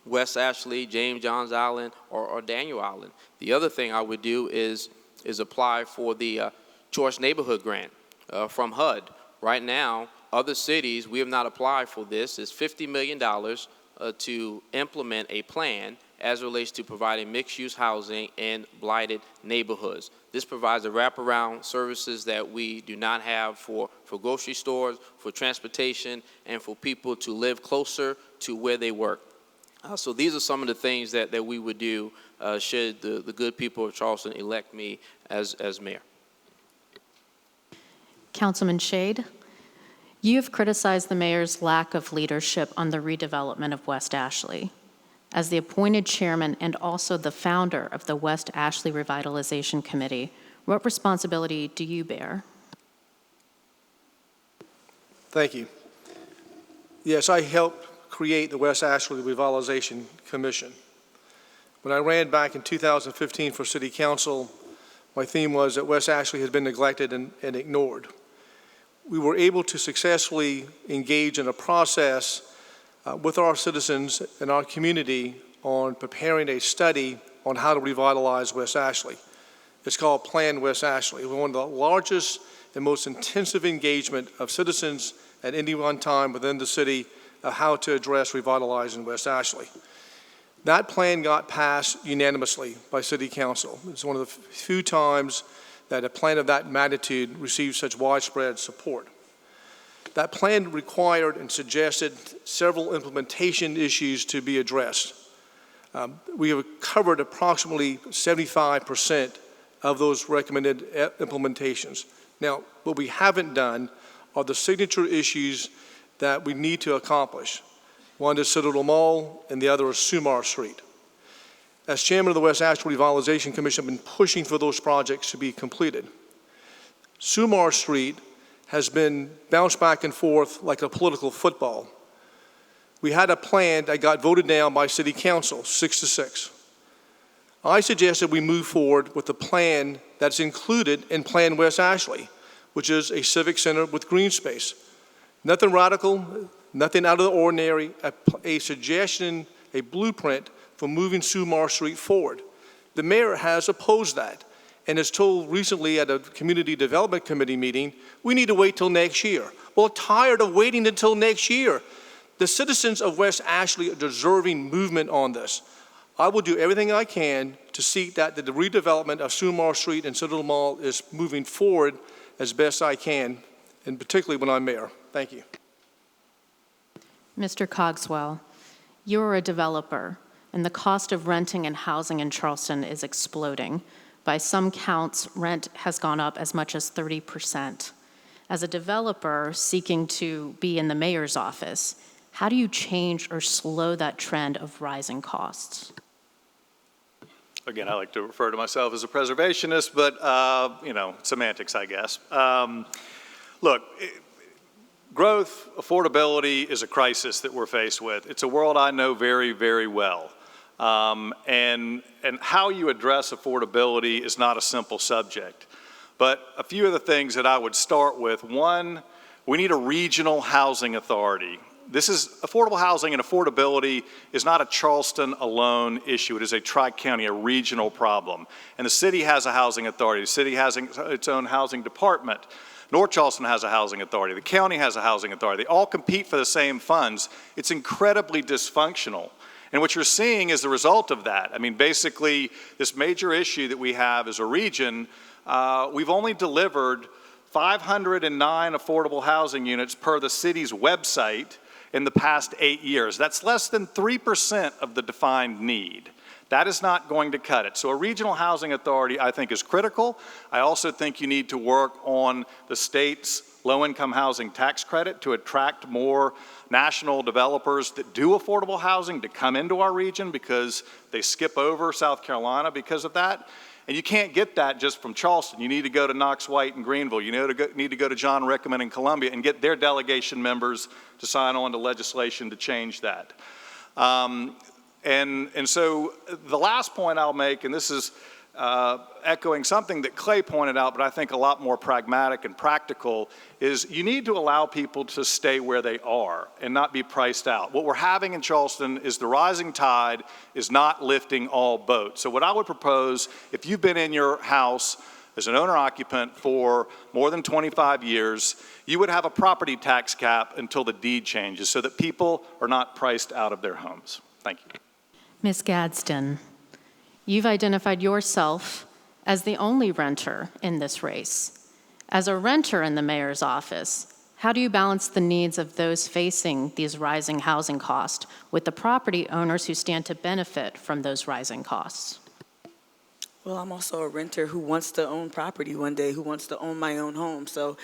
West Ashley, James Johns Island, or Daniel Island. The other thing I would do is apply for the Choice Neighborhood Grant from HUD. Right now, other cities, we have not applied for this. It's $50 million to implement a plan as it relates to providing mixed-use housing in blighted neighborhoods. This provides a wraparound services that we do not have for grocery stores, for transportation, and for people to live closer to where they work. So these are some of the things that we would do should the good people of Charleston elect me as mayor. Councilman Shahid, you have criticized the mayor's lack of leadership on the redevelopment of West Ashley. As the appointed chairman and also the founder of the West Ashley Revitalization Committee, what responsibility do you bear? Thank you. Yes, I helped create the West Ashley Revitalization Commission. When I ran back in 2015 for City Council, my theme was that West Ashley has been neglected and ignored. We were able to successfully engage in a process with our citizens and our community on preparing a study on how to revitalize West Ashley. It's called Plan West Ashley. We're one of the largest and most intensive engagement of citizens at any one time within the city of how to address revitalizing West Ashley. That plan got passed unanimously by City Council. It's one of the few times that a plan of that magnitude received such widespread support. That plan required and suggested several implementation issues to be addressed. We have covered approximately 75% of those recommended implementations. Now, what we haven't done are the signature issues that we need to accomplish. One is Citadel Mall, and the other is Sumar Street. As chairman of the West Ashley Revitalization Commission, I've been pushing for those projects to be completed. Sumar Street has been bounced back and forth like a political football. We had a plan that got voted down by City Council, 6-6. I suggested we move forward with the plan that's included in Plan West Ashley, which is a civic center with green space. Nothing radical, nothing out of the ordinary, a suggestion, a blueprint for moving Sumar Street forward. The mayor has opposed that and has told recently at a community development committee meeting, we need to wait till next year. Well, tired of waiting until next year. The citizens of West Ashley are deserving movement on this. I will do everything I can to see that the redevelopment of Sumar Street and Citadel Mall is moving forward as best I can, and particularly when I'm mayor. Thank you. Mr. Cogswell, you're a developer, and the cost of renting and housing in Charleston is exploding. By some counts, rent has gone up as much as 30%. As a developer seeking to be in the mayor's office, how do you change or slow that trend of rising costs? Again, I like to refer to myself as a preservationist, but, semantics, I guess. Look, growth, affordability is a crisis that we're faced with. It's a world I know very, very well. And how you address affordability is not a simple subject. But a few of the things that I would start with, one, we need a regional housing authority. Affordable housing and affordability is not a Charleston alone issue. It is a tri-county, a regional problem. And the city has a housing authority. The city has its own housing department. North Charleston has a housing authority. The county has a housing authority. They all compete for the same funds. It's incredibly dysfunctional. And what you're seeing is the result of that. I mean, basically, this major issue that we have as a region, we've only delivered 509 affordable housing units per the city's website in the past 8 years. That's less than 3% of the defined need. That is not going to cut it. So a regional housing authority, I think, is critical. I also think you need to work on the state's low-income housing tax credit to attract more national developers that do affordable housing to come into our region because they skip over South Carolina because of that. And you can't get that just from Charleston. You need to go to Knox White and Greenville. You need to go to John Rickman in Columbia and get their delegation members to sign on to legislation to change that. And so the last point I'll make, and this is echoing something that Clay pointed out, but I think a lot more pragmatic and practical, is you need to allow people to stay where they are and not be priced out. What we're having in Charleston is the rising tide is not lifting all boats. So what I would propose, if you've been in your house as an owner-occupant for more than 25 years, you would have a property tax cap until the deed changes so that people are not priced out of their homes. Thank you. Ms. Gadsden, you've identified yourself as the only renter in this race. As a renter in the mayor's office, how do you balance the needs of those facing these rising housing costs with the property owners who stand to benefit from those rising costs? Well, I'm also a renter who wants to own property one day, who wants to own my own home. So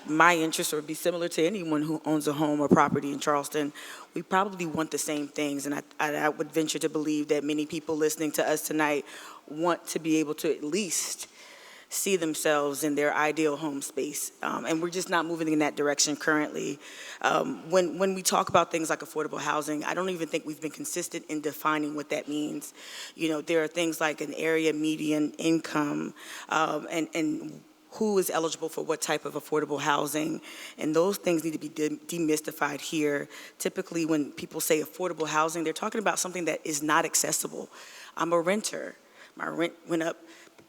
my interests would be similar to anyone who owns a home or property in Charleston. We probably want the same things, and I would venture to believe that many people listening to us tonight want to be able to at least see themselves in their ideal home space. And we're just not moving in that direction currently. When we talk about things like affordable housing, I don't even think we've been consistent in defining what that means. You know, there are things like an area median income, and who is eligible for what type of affordable housing, and those things need to be demystified here. Typically, when people say affordable housing, they're talking about something that is not accessible. I'm a renter. My rent went up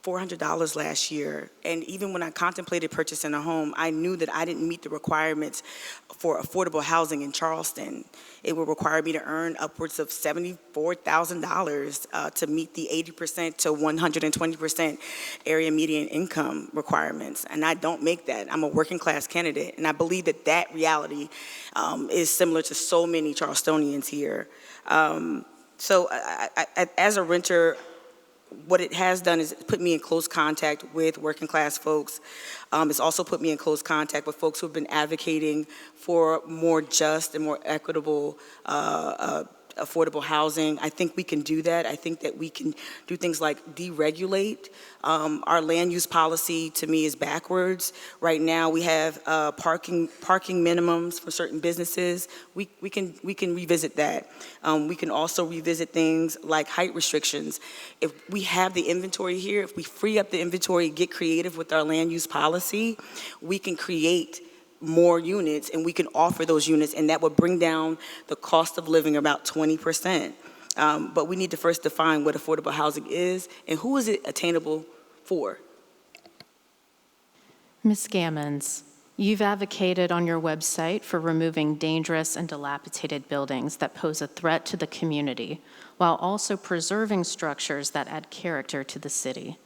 $400 last year, and even when I contemplated purchasing a home, I knew that I didn't meet the requirements for affordable housing in Charleston. It would require me to earn upwards of $74,000 to meet the 80% to 120% area median income requirements, and I don't make that. I'm a working class candidate, and I believe that that reality is similar to so many Charlestonians here. So as a renter, what it has done is put me in close contact with working class folks. It's also put me in close contact with folks who have been advocating for more just and more equitable affordable housing. I think we can do that. I think that we can do things like deregulate. Our land use policy, to me, is backwards. Right now, we have parking minimums for certain businesses. We can revisit that. We can also revisit things like height restrictions. If we have the inventory here, if we free up the inventory, get creative with our land use policy, we can create more units, and we can offer those units, and that would bring down the cost of living about 20%. But we need to first define what affordable housing is and who is it attainable for. Ms. Gammons, you've advocated on your website for removing dangerous and dilapidated buildings that pose a threat to the community, while also preserving structures that add character to the city.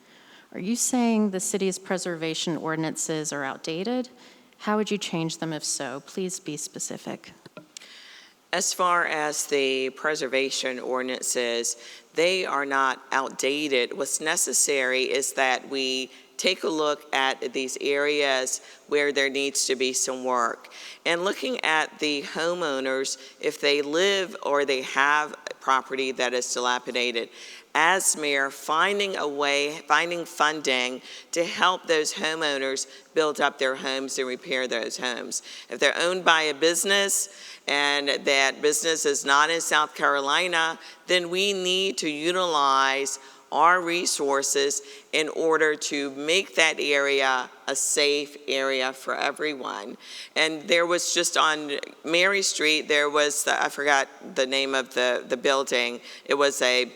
Are you saying the city's preservation ordinances are outdated? How would you change them if so? Please be specific. As far as the preservation ordinances, they are not outdated. What's necessary is that we take a look at these areas where there needs to be some work. And looking at the homeowners, if they live or they have property that is dilapidated, as mayor, finding a way, finding funding to help those homeowners build up their homes and repair those homes. If they're owned by a business and that business is not in South Carolina, then we need to utilize our resources in order to make that area a safe area for everyone. And there was just on Mary Street, there was, I forgot the name of the building. It was a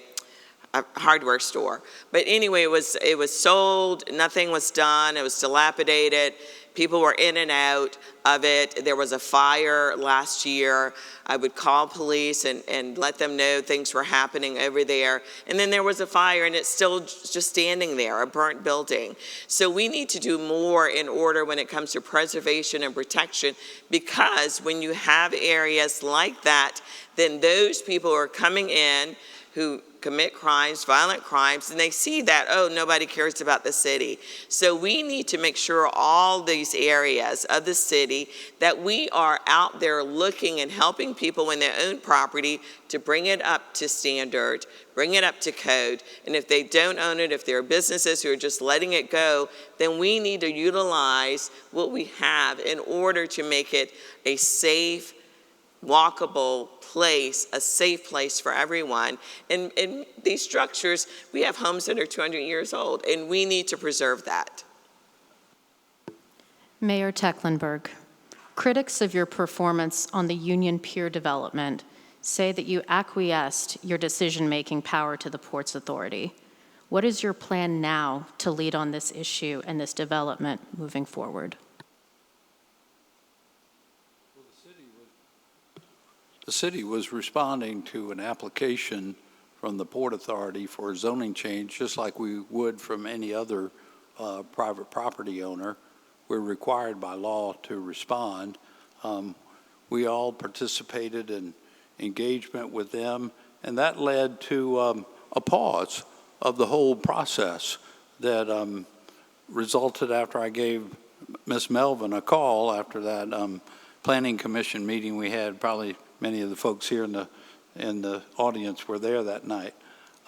hardware store. But anyway, it was sold, nothing was done, it was dilapidated. People were in and out of it. There was a fire last year. I would call police and let them know things were happening over there. And then there was a fire and it's still just standing there, a burnt building. So we need to do more in order when it comes to preservation and protection, because when you have areas like that, then those people are coming in who commit crimes, violent crimes, and they see that, oh, nobody cares about the city. So we need to make sure all these areas of the city that we are out there looking and helping people in their own property to bring it up to standard, bring it up to code. And if they don't own it, if there are businesses who are just letting it go, then we need to utilize what we have in order to make it a safe, walkable place, a safe place for everyone. And in these structures, we have homes that are 200 years old, and we need to preserve that. Mayor Tecklenburg, critics of your performance on the Union Pier development say that you acquiesced your decision-making power to the Ports Authority. What is your plan now to lead on this issue and this development moving forward? The city was responding to an application from the Port Authority for a zoning change, just like we would from any other private property owner. We're required by law to respond. We all participated in engagement with them, and that led to a pause of the whole process that resulted after I gave Ms. Melvin a call after that Planning Commission meeting we had. Probably many of the folks here in the audience were there that night.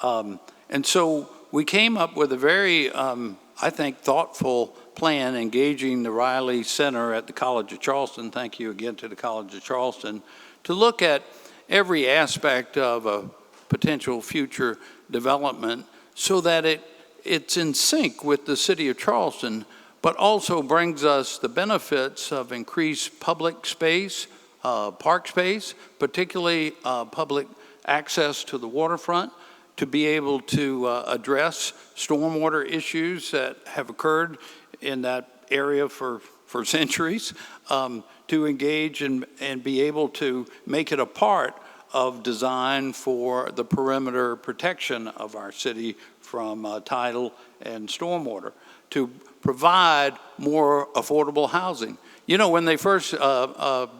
And so we came up with a very, I I think, thoughtful plan engaging the Riley Center at the College of Charleston, thank you again to the College of Charleston, to look at every aspect of a potential future development so that it's in sync with the city of Charleston, but also brings us the benefits of increased public space, park space, particularly public access to the waterfront, to be able to address stormwater issues that have occurred in that area for centuries, to engage and be able to make it a part of design for the perimeter protection of our city from tidal and stormwater, to provide more affordable housing. You know, when they first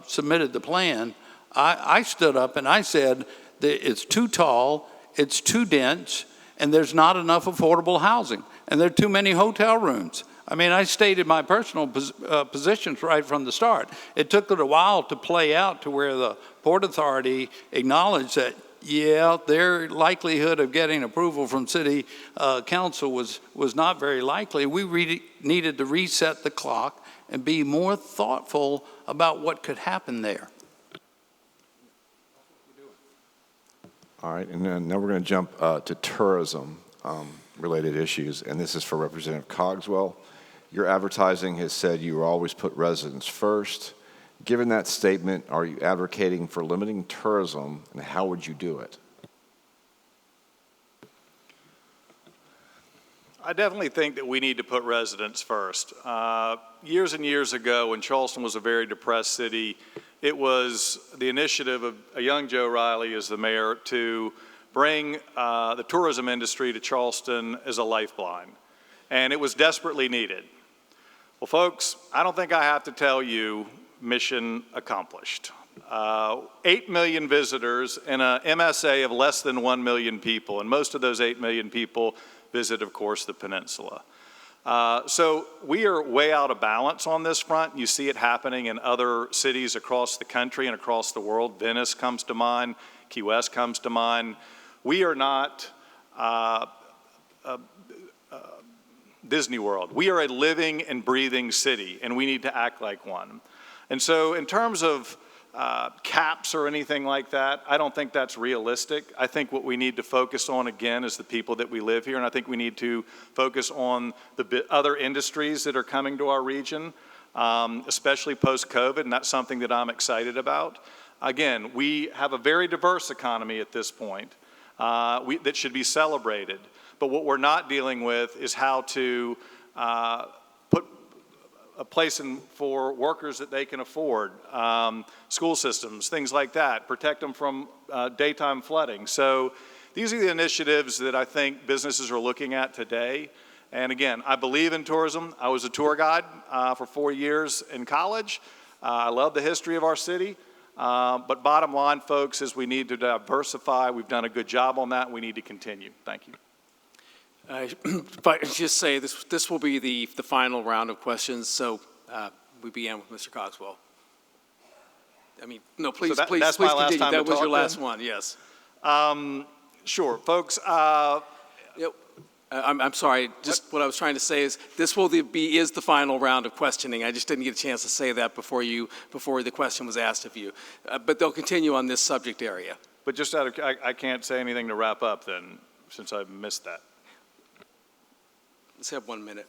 submitted the plan, I stood up and I said that it's too tall, it's too dense, and there's not enough affordable housing, and there are too many hotel rooms. I mean, I stated my personal positions right from the start. It took it a while to play out to where the Port Authority acknowledged that, yeah, their likelihood of getting approval from City Council was not very likely. We really needed to reset the clock and be more thoughtful about what could happen there. All right, and then now we're going to jump to tourism related issues, and this is for Representative Cogswell. Your advertising has said you will always put residents first. Given that statement, are you advocating for limiting tourism, and how would you do it? I definitely think that we need to put residents first. Years and years ago, when Charleston was a very depressed city, it was the initiative of a young Joe Riley as the mayor to bring the tourism industry to Charleston as a lifeline, and it was desperately needed. Well, folks, I don't think I have to tell you, mission accomplished. 8 million visitors in a MSA of less than 1 million people, and most of those 8 million people visit, of course, the peninsula. So we are way out of balance on this front. You see it happening in other cities across the country and across the world. Venice comes to mind, Key West comes to mind. We are not Disney World. We are a living and breathing city, and we need to act like one. And so in terms of caps or anything like that, I don't think that's realistic. I think what we need to focus on, again, is the people that we live here, and I think we need to focus on the other industries that are coming to our region, especially post-COVID, and that's something that I'm excited about. Again, we have a very diverse economy at this point that should be celebrated. But what we're not dealing with is how to put a place in for workers that they can afford, school systems, things like that, protect them from daytime flooding. So these are the initiatives that I think businesses are looking at today. And again, I believe in tourism. I was a tour guide for 4 years in college. I love the history of our city. But bottom line, folks, is we need to diversify. We've done a good job on that, and we need to continue. Thank you. If I just say this will be the final round of questions, so we begin with Mr. Cogswell. I mean, no, please, so please Time continue. That was your last then? one, yes. Sure, folks. I'm sorry. Just what I was trying to say is this is the final round of questioning. I just didn't get a chance to say that before the question was asked of you. But they'll continue on this subject area. But just I can't say anything to wrap up then, since I missed that. Let's have 1 minute.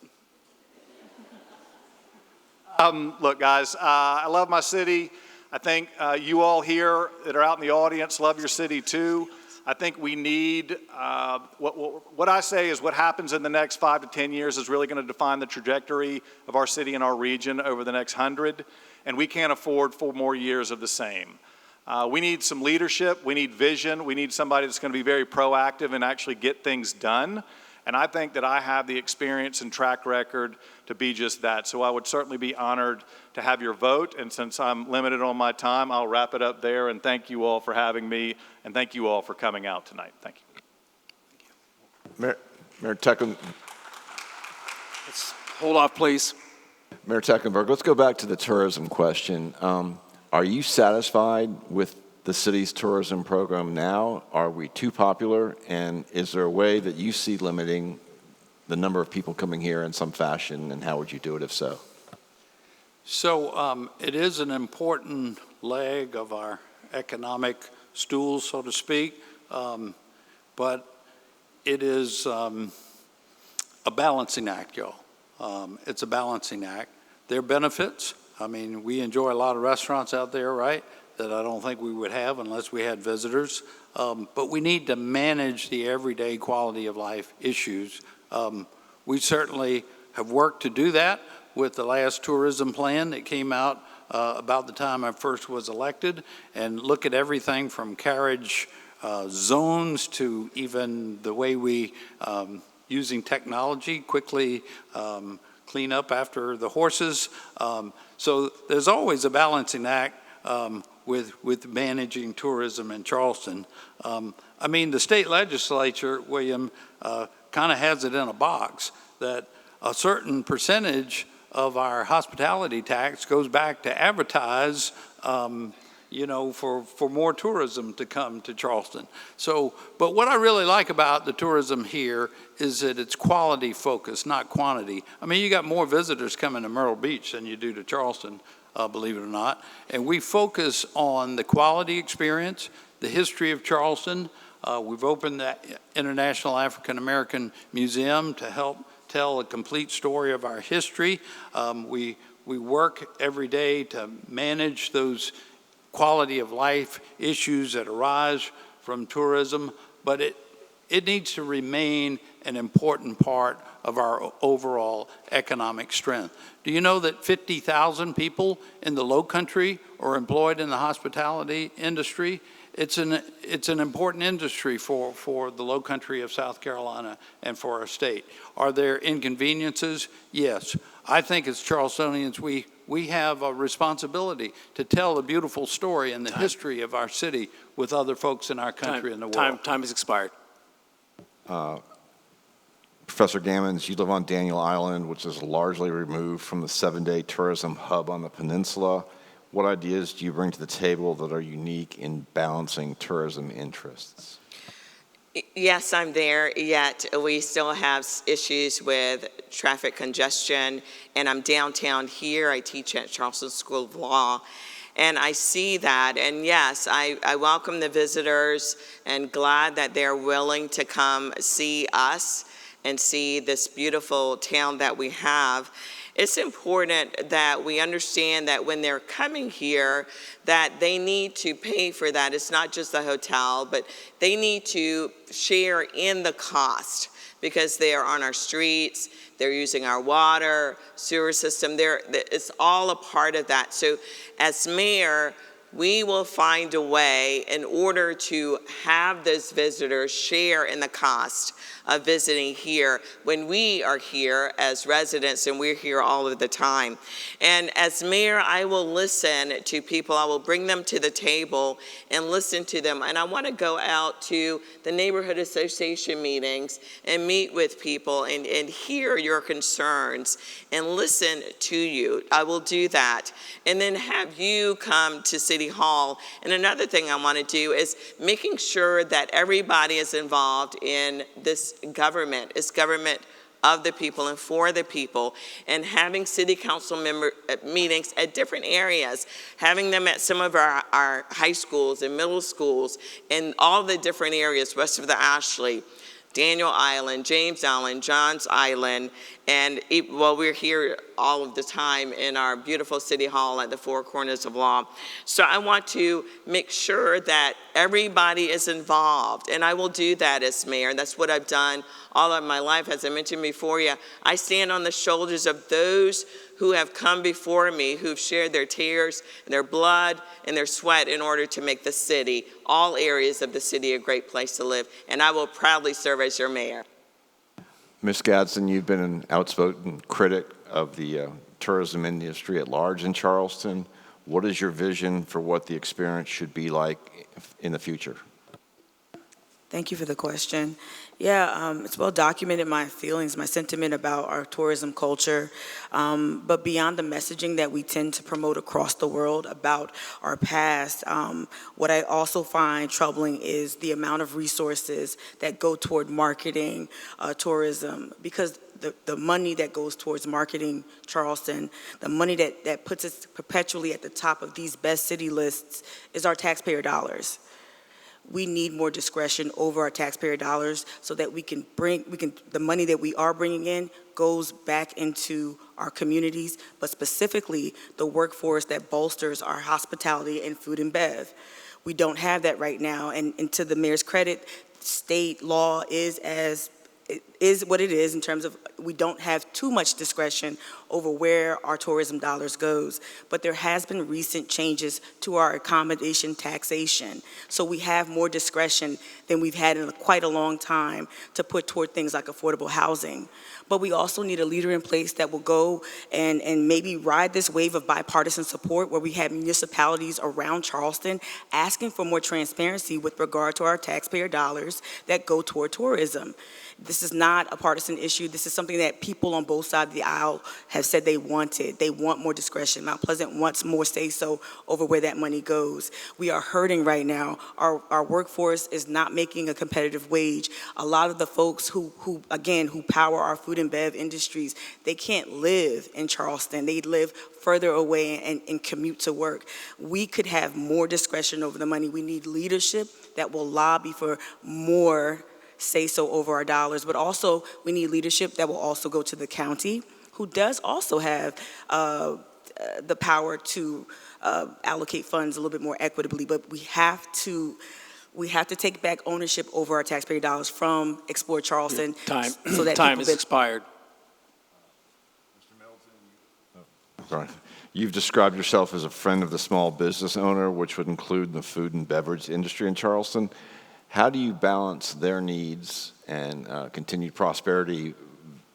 Look, guys, I love my city. I think you all here that are out in the audience love your city too. I think we need, what I say is what happens in the next 5 to 10 years is really going to define the trajectory of our city and our region over the next 100, and we can't afford 4 more years of the same. We need some leadership, we need vision, we need somebody that's going to be very proactive and actually get things done. And I think that I have the experience and track record to be just that. So I would certainly be honored to have your vote. And since I'm limited on my time, I'll wrap it up there. And thank you all for having me. And thank you all for coming out tonight. Thank you. Mayor Tecklenburg. Let's hold off, please. Mayor Tecklenburg, let's go back to the tourism question. Are you satisfied with the city's tourism program now? Are we too popular? And is there a way that you see limiting the number of people coming here in some fashion, and how would you do it if so? So it is an important leg of our economic stool, so to speak, but it is a balancing act, y'all. It's a balancing act. There are benefits. I mean, we enjoy a lot of restaurants out there, right, that I don't think we would have unless we had visitors. But we need to manage the everyday quality of life issues. We certainly have worked to do that with the last tourism plan that came out about the time I first was elected, and look at everything from carriage zones to even the way we, using technology, quickly clean up after the horses. So there's always a balancing act with managing tourism in Charleston. I mean, the state legislature, William, kind of has it in a box that a certain percentage of our hospitality tax goes back to advertise, you know, for more tourism to come to Charleston. So, but what I really like about the tourism here is that it's quality focused, not quantity. I mean, you got more visitors coming to Myrtle Beach than you do to Charleston, believe it or not. And we focus on the quality experience, the history of Charleston. We've opened the International African American Museum to help tell a complete story of our history. We work every day to manage those quality of life issues that arise from tourism, but it needs to remain an important part of our overall economic strength. Do you know that 50,000 people in the Lowcountry are employed in the hospitality industry? It's an important industry for the Lowcountry of South Carolina and for our state. Are there inconveniences? Yes. I think as Charlestonians, we have a responsibility to tell a beautiful story and the history of our city with other folks in our country and the world. Time has expired. Professor Gammons, you live on Daniel Island, which is largely removed from the 7-day tourism hub on the peninsula. What ideas do you bring to the table that are unique in balancing tourism interests? Yes, I'm there, yet we still have issues with traffic congestion, and I'm downtown here. I teach at Charleston School of Law, and I see that, and yes, I welcome the visitors and glad that they're willing to come see us and see this beautiful town that we have. It's important that we understand that when they're coming here, that they need to pay for that. It's not just the hotel, but they need to share in the cost because they are on our streets, they're using our water, sewer system. It's all a part of that. So as mayor, we will find a way in order to have those visitors share in the cost of visiting here when we are here as residents, and we're here all of the time. And as mayor, I will listen to people. I will bring them to the table and listen to them. And I want to go out to the neighborhood association meetings and meet with people and hear your concerns and listen to you. I will do that. And then have you come to City Hall. And another thing I want to do is making sure that everybody is involved in this government. It's government of the people and for the people, and having city council member meetings at different areas, having them at some of our high schools and middle schools and all the different areas west of the Ashley, Daniel Island, James Island, Johns Island, and we're here all of the time in our beautiful City Hall at the Four Corners of Law. So I want to make sure that everybody is involved, and I will do that as mayor. That's what I've done all of my life. As I mentioned before you, I stand on the shoulders of those who have come before me, who've shared their tears, and their blood, and their sweat in order to make the city, all areas of the city, a great place to live. And I will proudly serve as your mayor. Ms. Gadsden, you've been an outspoken critic of the tourism industry at large in Charleston. What is your vision for what the experience should be like in the future? Thank you for the question. Yeah, it's well documented, my feelings, my sentiment about our tourism culture. But beyond the messaging that we tend to promote across the world about our past, what I also find troubling is the amount of resources that go toward marketing tourism. Because the money that goes towards marketing Charleston, the money that puts us perpetually at the top of these best city lists is our taxpayer dollars. We need more discretion over our taxpayer dollars so that the money that we are bringing in goes back into our communities, but specifically the workforce that bolsters our hospitality and food and bev. We don't have that right now, and to the mayor's credit, state law is what it is in terms of we don't have too much discretion over where our tourism dollars goes. But there has been recent changes to our accommodation taxation. So we have more discretion than we've had in quite a long time to put toward things like affordable housing. But we also need a leader in place that will go and maybe ride this wave of bipartisan support where we have municipalities around Charleston asking for more transparency with regard to our taxpayer dollars that go toward tourism. This is not a partisan issue. This is something that people on both sides of the aisle have said they wanted. They want more discretion. Mount Pleasant wants more say-so over where that money goes. We are hurting right now. Our workforce is not making a competitive wage. A lot of the folks who power our food and bev industries, they can't live in Charleston. They live further away and commute to work. We could have more discretion over the money. We need leadership that will lobby for more say so over our dollars, but also we need leadership that will also go to the county, who does also have the power to allocate funds a little bit more equitably, but we have to take back ownership over our taxpayer dollars from Explore Charleston. So that time has expired. Mr. Middleton, sorry. You've described yourself as a friend of the small business owner, which would include the food and beverage industry in Charleston. How do you balance their needs and continued prosperity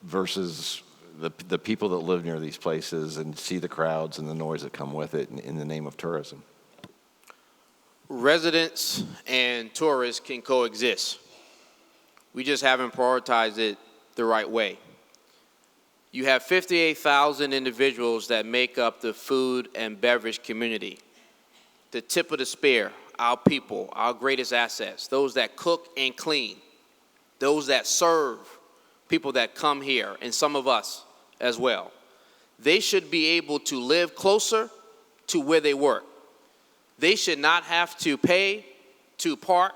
versus the people that live near these places and see the crowds and the noise that come with it in the name of tourism? Residents and tourists can coexist. We just haven't prioritized it the right way. You have 58,000 individuals that make up the food and beverage community, the tip of the spear. Our people, our greatest assets, those that cook and clean, those that serve people that come here, and some of us as well. They should be able to live closer to where they work. They should not have to pay to park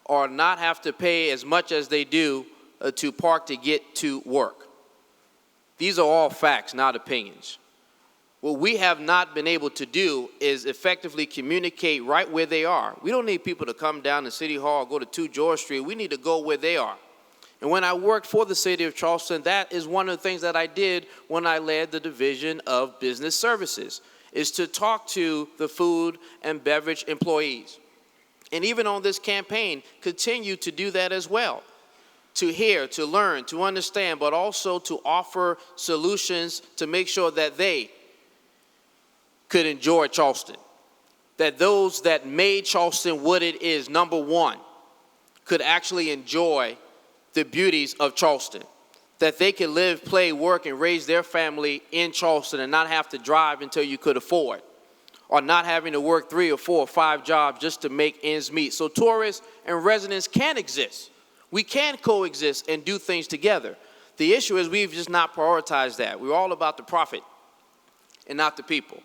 or not have to pay as much as they do to park to get to work. These are all facts, not opinions. What we have not been able to do is effectively communicate right where they are. We don't need people to come down to City Hall, go to 2 George Street. We need to go where they are. And when I worked for the city of Charleston, that is one of the things that I did when I led the Division of Business Services, is to talk to the food and beverage employees. And even on this campaign, continue to do that as well. To hear, to learn, to understand, but also to offer solutions to make sure that they could enjoy Charleston. That those that made Charleston what it is, number one, could actually enjoy the beauties of Charleston. That they could live, play, work, and raise their family in Charleston and not have to drive until you could afford, or not having to work 3 or 4 or 5 jobs just to make ends meet. So tourists and residents can exist. We can coexist and do things together. The issue is we've just not prioritized that. We're all about the profit and not the people.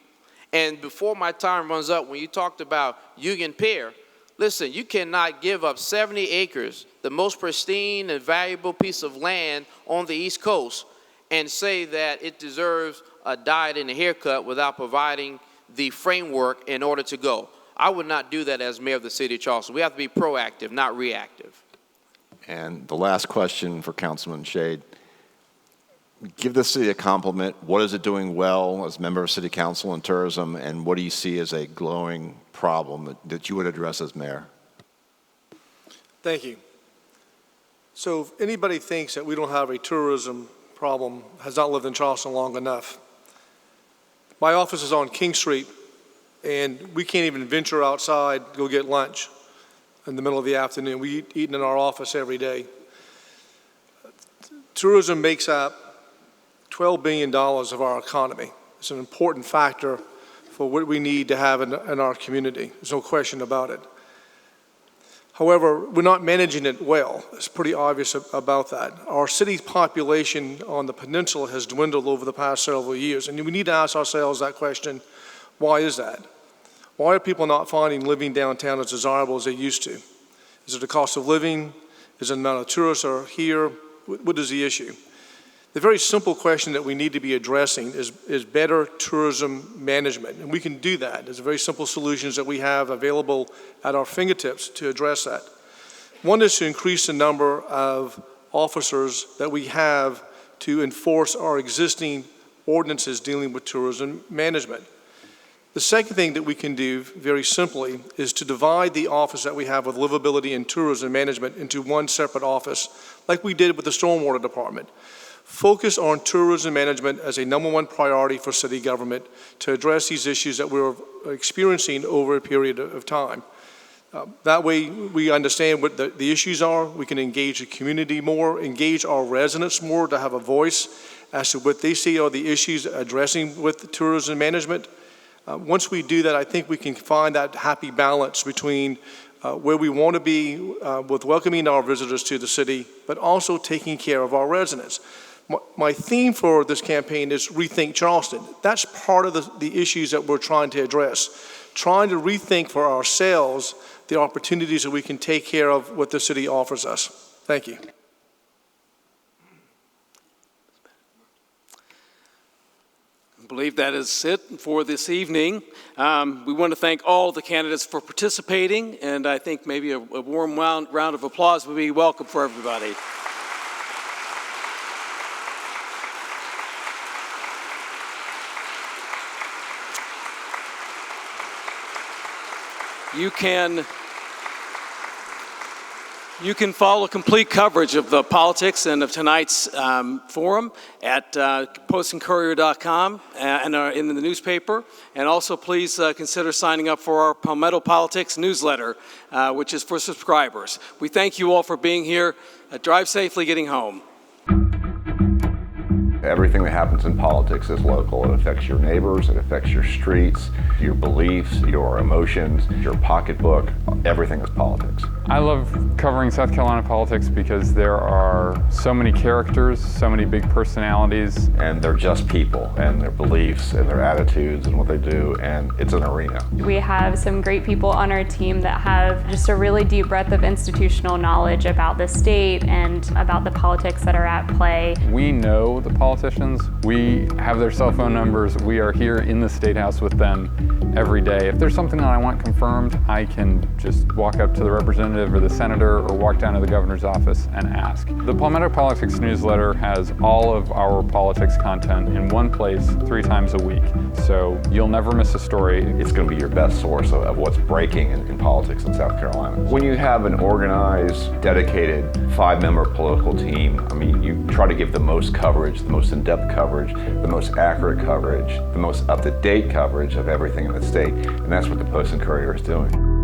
And before my time runs up, when you talked about Union Pier, listen, you cannot give up 70 acres, the most pristine and valuable piece of land on the East Coast, and say that it deserves a diet and a haircut without providing the framework in order to go. I would not do that as mayor of the city of Charleston. We have to be proactive, not reactive. And the last question for Councilman Shahid. Give the city a compliment. What is it doing well as member of city council and tourism, and what do you see as a glowing problem that you would address as mayor? Thank you. So if anybody thinks that we don't have a tourism problem, has not lived in Charleston long enough. My office is on King Street, and we can't even venture outside to go get lunch. in the middle of the afternoon. We eat in our office every day. Tourism makes up $12 billion of our economy. It's an important factor for what we need to have in our community. There's no question about it. However, we're not managing it well. It's pretty obvious about that. Our city's population on the peninsula has dwindled over the past several years, and we need to ask ourselves that question, why is that? Why are people not finding living downtown as desirable as they used to? Is it the cost of living? Is it the amount of tourists are here? What is the issue? The very simple question that we need to be addressing is better tourism management, and we can do that. There's very simple solutions that we have available at our fingertips to address that. One is to increase the number of officers that we have to enforce our existing ordinances dealing with tourism management. The second thing that we can do very simply is to divide the office that we have with livability and tourism management into one separate office, like we did with the stormwater department. Focus on tourism management as a #1 priority for city government to address these issues that we're experiencing over a period of time. That way we understand what the issues are, we can engage the community more, engage our residents more to have a voice as to what they see are the issues addressing with tourism management. Once we do that, I think we can find that happy balance between where we want to be with welcoming our visitors to the city, but also taking care of our residents. My theme for this campaign is Rethink Charleston. That's part of the issues that we're trying to address, trying to rethink for ourselves the opportunities that we can take care of what the city offers us. Thank you. I believe that is it for this evening. We want to thank all the candidates for participating, and I think maybe a warm round of applause would be welcome for everybody. You can follow complete coverage of the politics and of tonight's forum at postandcourier.com and in the newspaper. And also please consider signing up for our Palmetto Politics newsletter, which is for subscribers. We thank you all for being here. Drive safely getting home. Everything that happens in politics is local. It affects your neighbors, it affects your streets, your beliefs, your emotions, your pocketbook. Everything is politics. I love covering South Carolina politics because there are so many characters, so many big personalities. And they're just people, and their beliefs, and their attitudes, and what they do, and it's an arena. We have some great people on our team that have just a really deep breadth of institutional knowledge about the state and about the politics that are at play. We know the politicians. We have their cell phone numbers. We are here in the State House with them every day. If there's something that I want confirmed, I can just walk up to the representative or the senator or walk down to the governor's office and ask. The Palmetto Politics newsletter has all of our politics content in one place 3 times a week, so you'll never miss a story. It's going to be your best source of what's breaking in politics in South Carolina. When you have an organized, dedicated 5-member political team, I mean, you try to give the most coverage, the most in-depth coverage, the most accurate coverage, the most up-to-date coverage of everything in the state, and that's what the Post and Courier is doing.